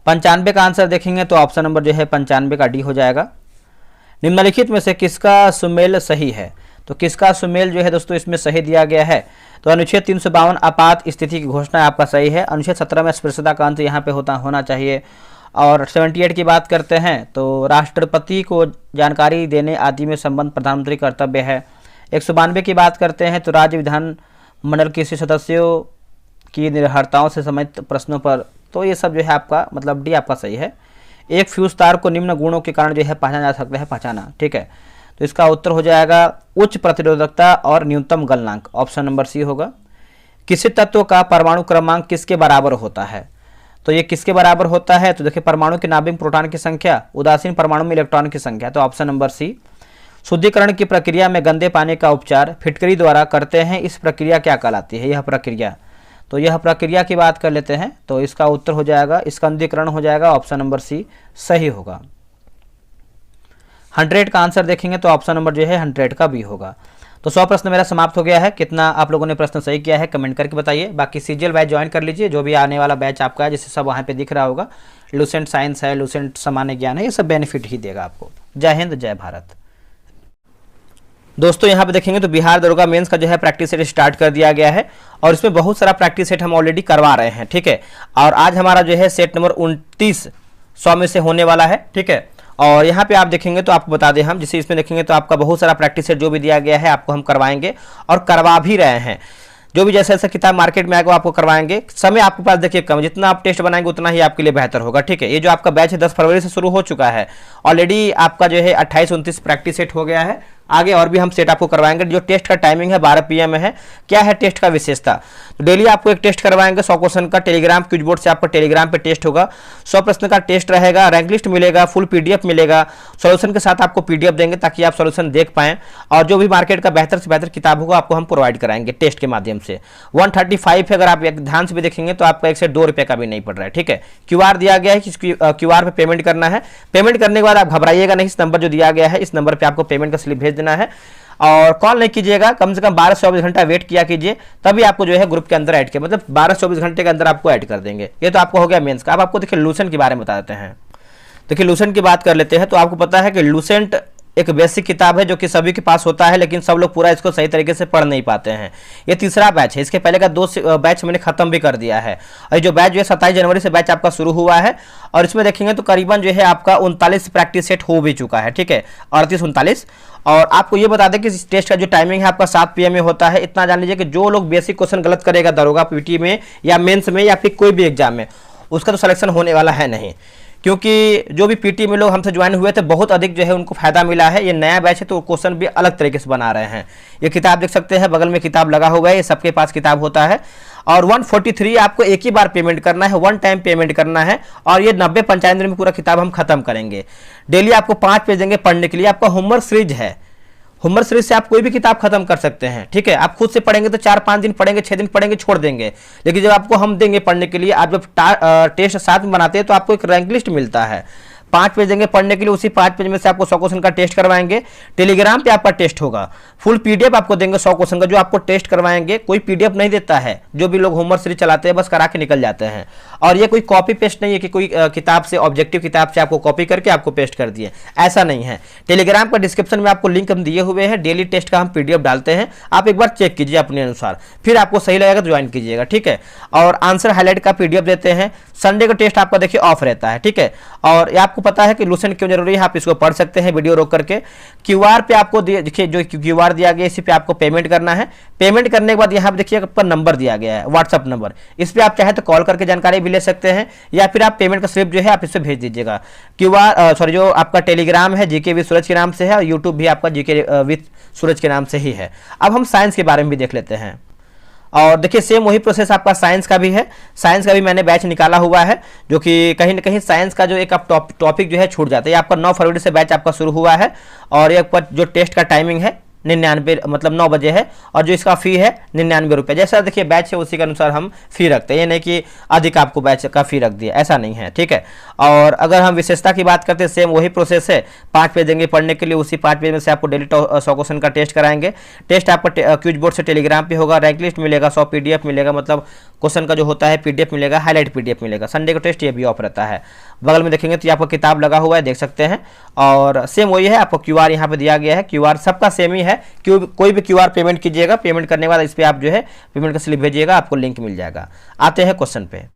95 का आंसर देखेंगे तो ऑप्शन नंबर जो है 95 का डी हो जाएगा। निम्नलिखित में से किसका सुमेल सही है? तो किसका सुमेल जो है दोस्तों इसमें सही दिया गया है, तो अनुच्छेद 352 आपात स्थिति की घोषणा आपका सही है। अनुच्छेद 17 में स्पर्शता का अंत यहाँ पे होना चाहिए। और 78 की बात करते हैं तो राष्ट्रपति को जानकारी देने आदि में संबंध प्रधानमंत्री कर्तव्य है। 192 की बात करते हैं तो राज्य विधानमंडल के सदस्यों की निर्भरताओं से संबंधित प्रश्नों पर, तो ये सब जो है आपका मतलब डी आपका सही है। एक फ्यूज तार को निम्न गुणों के कारण जो है पहचाना जा सकता है, पहचाना, ठीक है। तो इसका उत्तर हो जाएगा उच्च प्रतिरोधकता और न्यूनतम गलनांक, ऑप्शन नंबर सी होगा। किसी तत्व का परमाणु क्रमांक किसके बराबर होता है? तो ये किसके बराबर होता है? तो देखिए परमाणु के नाभिक प्रोटॉन की संख्या, उदासीन परमाणु में इलेक्ट्रॉन की संख्या, तो ऑप्शन नंबर सी। शुद्धिकरण की प्रक्रिया में गंदे पानी का उपचार फिटकरी द्वारा करते हैं, इस प्रक्रिया क्या कहलाती है? यह प्रक्रिया, तो यह प्रक्रिया की बात कर लेते हैं तो इसका उत्तर हो जाएगा स्कंदीकरण हो जाएगा, ऑप्शन नंबर सी सही होगा। 100 का आंसर देखेंगे तो ऑप्शन नंबर जो है 100 का बी होगा। तो 100 प्रश्न मेरा समाप्त हो गया है। कितना आप लोगों ने प्रश्न सही किया है कमेंट करके बताइए। बाकी सीजीएल बैच ज्वाइन कर लीजिए, जो भी आने वाला बैच आपका है, जिससे सब वहाँ पे दिख रहा होगा। लूसेंट साइंस है, लूसेंट सामान्य ज्ञान है, ये सब बेनिफिट ही देगा आपको। जय हिंद, जय भारत। दोस्तों यहाँ पे देखेंगे तो बिहार दरोगा मेंस का जो है प्रैक्टिस सेट स्टार्ट कर दिया गया है, और इसमें बहुत सारा प्रैक्टिस सेट हम ऑलरेडी करवा रहे हैं, ठीक है। और आज हमारा जो है सेट नंबर 29 100 में से होने वाला है, ठीक है। और यहाँ पे आप देखेंगे तो आपको बता दें हम, जिसे इसमें देखेंगे तो आपका बहुत सारा प्रैक्टिस सेट जो भी दिया गया है आपको हम करवाएंगे, और करवा भी रहे हैं। जो भी जैसे जैसे किताब मार्केट में आएगा आपको करवाएंगे। समय आपके पास देखिए कम, जितना आप टेस्ट बनाएंगे उतना ही आपके लिए बेहतर होगा, ठीक है। ये जो आपका बैच है 10 फरवरी से शुरू हो चुका है, ऑलरेडी आपका जो है 28-29 प्रैक्टिस सेट हो गया है। आगे और भी हम सेट आपको करवाएंगे। जो टेस्ट का टाइमिंग है 12 PM में है। क्या है टेस्ट का विशेषता, तो डेली आपको एक टेस्ट करवाएंगे 100 क्वेश्चन का, टेलीग्राम क्विज बोर्ड से आपका टेलीग्राम पे टेस्ट होगा, 100 प्रश्न का टेस्ट रहेगा, रैंक लिस्ट मिलेगा, फुल PDF मिलेगा, सॉल्यूशन के साथ आपको PDF देंगे ताकि आप सॉल्यूशन देख पाएं, और जो भी मार्केट का बेहतर से बेहतर किताब होगा आपको हम प्रोवाइड कराएंगे टेस्ट के माध्यम से। 135 है, अगर आप ध्यान से भी देखेंगे तो आपका 1 से 2 रुपये का भी नहीं पड़ रहा है, ठीक है। QR दिया गया है कि QR पे पेमेंट करना है। पेमेंट करने के बाद आप घबराइएगा नहीं, इस नंबर जो दिया गया है इस नंबर पे आपको पेमेंट का स्लिप भेज देना है, और कॉल नहीं कीजिएगा, कम से कम 12 से 24 घंटा वेट किया कीजिए, तभी आपको जो है ग्रुप के अंदर ऐड किया, मतलब 12 से 24 घंटे के अंदर आपको ऐड कर देंगे। ये तो आपको हो गया मेंस का। अब आपको देखिए लूसेंट के बारे में बता देते हैं। देखिए लूसेंट की बात कर लेते हैं। तो आपको पता है कि लूसेंट एक बेसिक किताब है जो कि सभी के पास होता है, लेकिन सब लोग पूरा इसको सही तरीके से पढ़ नहीं पाते हैं। ये तीसरा बैच है, इसके पहले का 2 बैच मैंने खत्म भी कर दिया है, और जो बैच जो है 27 जनवरी से बैच आपका शुरू हुआ है, और इसमें देखेंगे तो करीबन जो है आपका 39 प्रैक्टिस सेट हो भी चुका है, ठीक है, 38-39। और आपको ये बता दें कि इस टेस्ट का जो टाइमिंग है आपका 7 PM में होता है। इतना जान लीजिए कि जो लोग बेसिक क्वेश्चन गलत करेगा दरोगा PT में या मेंस में या फिर कोई भी एग्जाम में, उसका तो सिलेक्शन होने वाला है नहीं, क्योंकि जो भी PT में लोग हमसे ज्वाइन हुए थे बहुत अधिक जो है उनको फायदा मिला है। ये नया बैच है तो क्वेश्चन भी अलग तरीके से बना रहे हैं। ये किताब देख सकते हैं, बगल में किताब लगा हुआ है, ये सबके पास किताब होता है। और 143 आपको एक ही बार पेमेंट करना है, 1 टाइम पेमेंट करना है, और ये 90-95 दिन में पूरा किताब हम खत्म करेंगे। डेली आपको 5 पेज देंगे पढ़ने के लिए। आपका होमवर्क सीरीज है, होमवर्क सीरीज से आप कोई भी किताब खत्म कर सकते हैं, ठीक है। आप खुद से पढ़ेंगे तो 4-5 दिन पढ़ेंगे, 6 दिन पढ़ेंगे, छोड़ देंगे, लेकिन जब आपको हम देंगे पढ़ने के लिए, आप जब टेस्ट साथ में बनाते हैं तो आपको एक रैंक लिस्ट मिलता है। 5 पेज देंगे पढ़ने के लिए, उसी 5 पेज में से आपको 100 क्वेश्चन का टेस्ट करवाएंगे। टेलीग्राम पे आपका टेस्ट होगा, फुल PDF आपको देंगे 100 क्वेश्चन का, जो आपको टेस्ट करवाएंगे। कोई PDF नहीं देता है, जो भी लोग होमवर्क सीरीज चलाते हैं बस करा के निकल जाते हैं। और ये कोई कॉपी पेस्ट नहीं है कि कोई किताब से, ऑब्जेक्टिव किताब से आपको कॉपी करके आपको पेस्ट कर दिए, ऐसा नहीं है। टेलीग्राम का डिस्क्रिप्शन में आपको लिंक हम दिए हुए हैं, डेली टेस्ट का हम PDF डालते हैं, आप एक बार चेक कीजिए अपने अनुसार, फिर आपको सही लगेगा तो ज्वाइन कीजिएगा, ठीक है। और आंसर हाईलाइट का PDF देते हैं। संडे का टेस्ट आपका देखिए ऑफ रहता है, ठीक है। और ये आपको पता है कि लूसेंट क्यों जरूरी है, आप इसको पढ़ सकते हैं वीडियो रोक करके। QR पे आपको देखिए जो QR दिया गया इसी पे आपको पेमेंट करना है। पेमेंट करने के बाद यहाँ पे देखिए आपका नंबर दिया गया है, व्हाट्सअप नंबर, इस पे आप चाहे तो कॉल करके जानकारी भी ले सकते हैं, या फिर आप पेमेंट का स्लिप जो है आप इससे भेज दीजिएगा। जो आपका टेलीग्राम है GK विद सूरज के नाम से है, और यूट्यूब भी आपका GK विद सूरज के नाम से ही है। अब हम साइंस के बारे में भी देख लेते हैं। और देखिए सेम वही प्रोसेस आपका साइंस का भी है। साइंस का भी मैंने बैच निकाला हुआ है, जो कि कहीं ना कहीं साइंस का जो एक आप टॉपिक जो है छूट जाता है। ये आपका 9 फरवरी से बैच आपका शुरू हुआ है, और ये जो टेस्ट का टाइमिंग है 99 मतलब 9 बजे है, और जो इसका फ़ी है 99 रुपये। जैसा देखिए बैच है उसी के अनुसार हम फ़ी रखते हैं, ये नहीं कि अधिक आपको बैच का फ़ी रख दिया, ऐसा नहीं है, ठीक है। और अगर हम विशेषता की बात करते हैं, सेम वही प्रोसेस है। 5 पेज देंगे पढ़ने के लिए, उसी 5 पेज में से आपको डेली 100 क्वेश्चन का टेस्ट कराएंगे। टेस्ट आपका क्विज बोर्ड से टेलीग्राम पे होगा, रैंक लिस्ट मिलेगा, 100 PDF मिलेगा, मतलब क्वेश्चन का जो होता है PDF मिलेगा, हाईलाइट PDF मिलेगा। संडे का टेस्ट ये भी ऑफ रहता है। बगल में देखेंगे तो आपका किताब लगा हुआ है, देख सकते हैं। और सेम वही है, आपको QR यहाँ पे दिया गया है। QR सबका सेम ही है, कोई भी QR पेमेंट कीजिएगा, पेमेंट करने के बाद इस पर आप जो है पेमेंट का स्लिप भेजिएगा, आपको लिंक मिल जाएगा। आते हैं क्वेश्चन पे।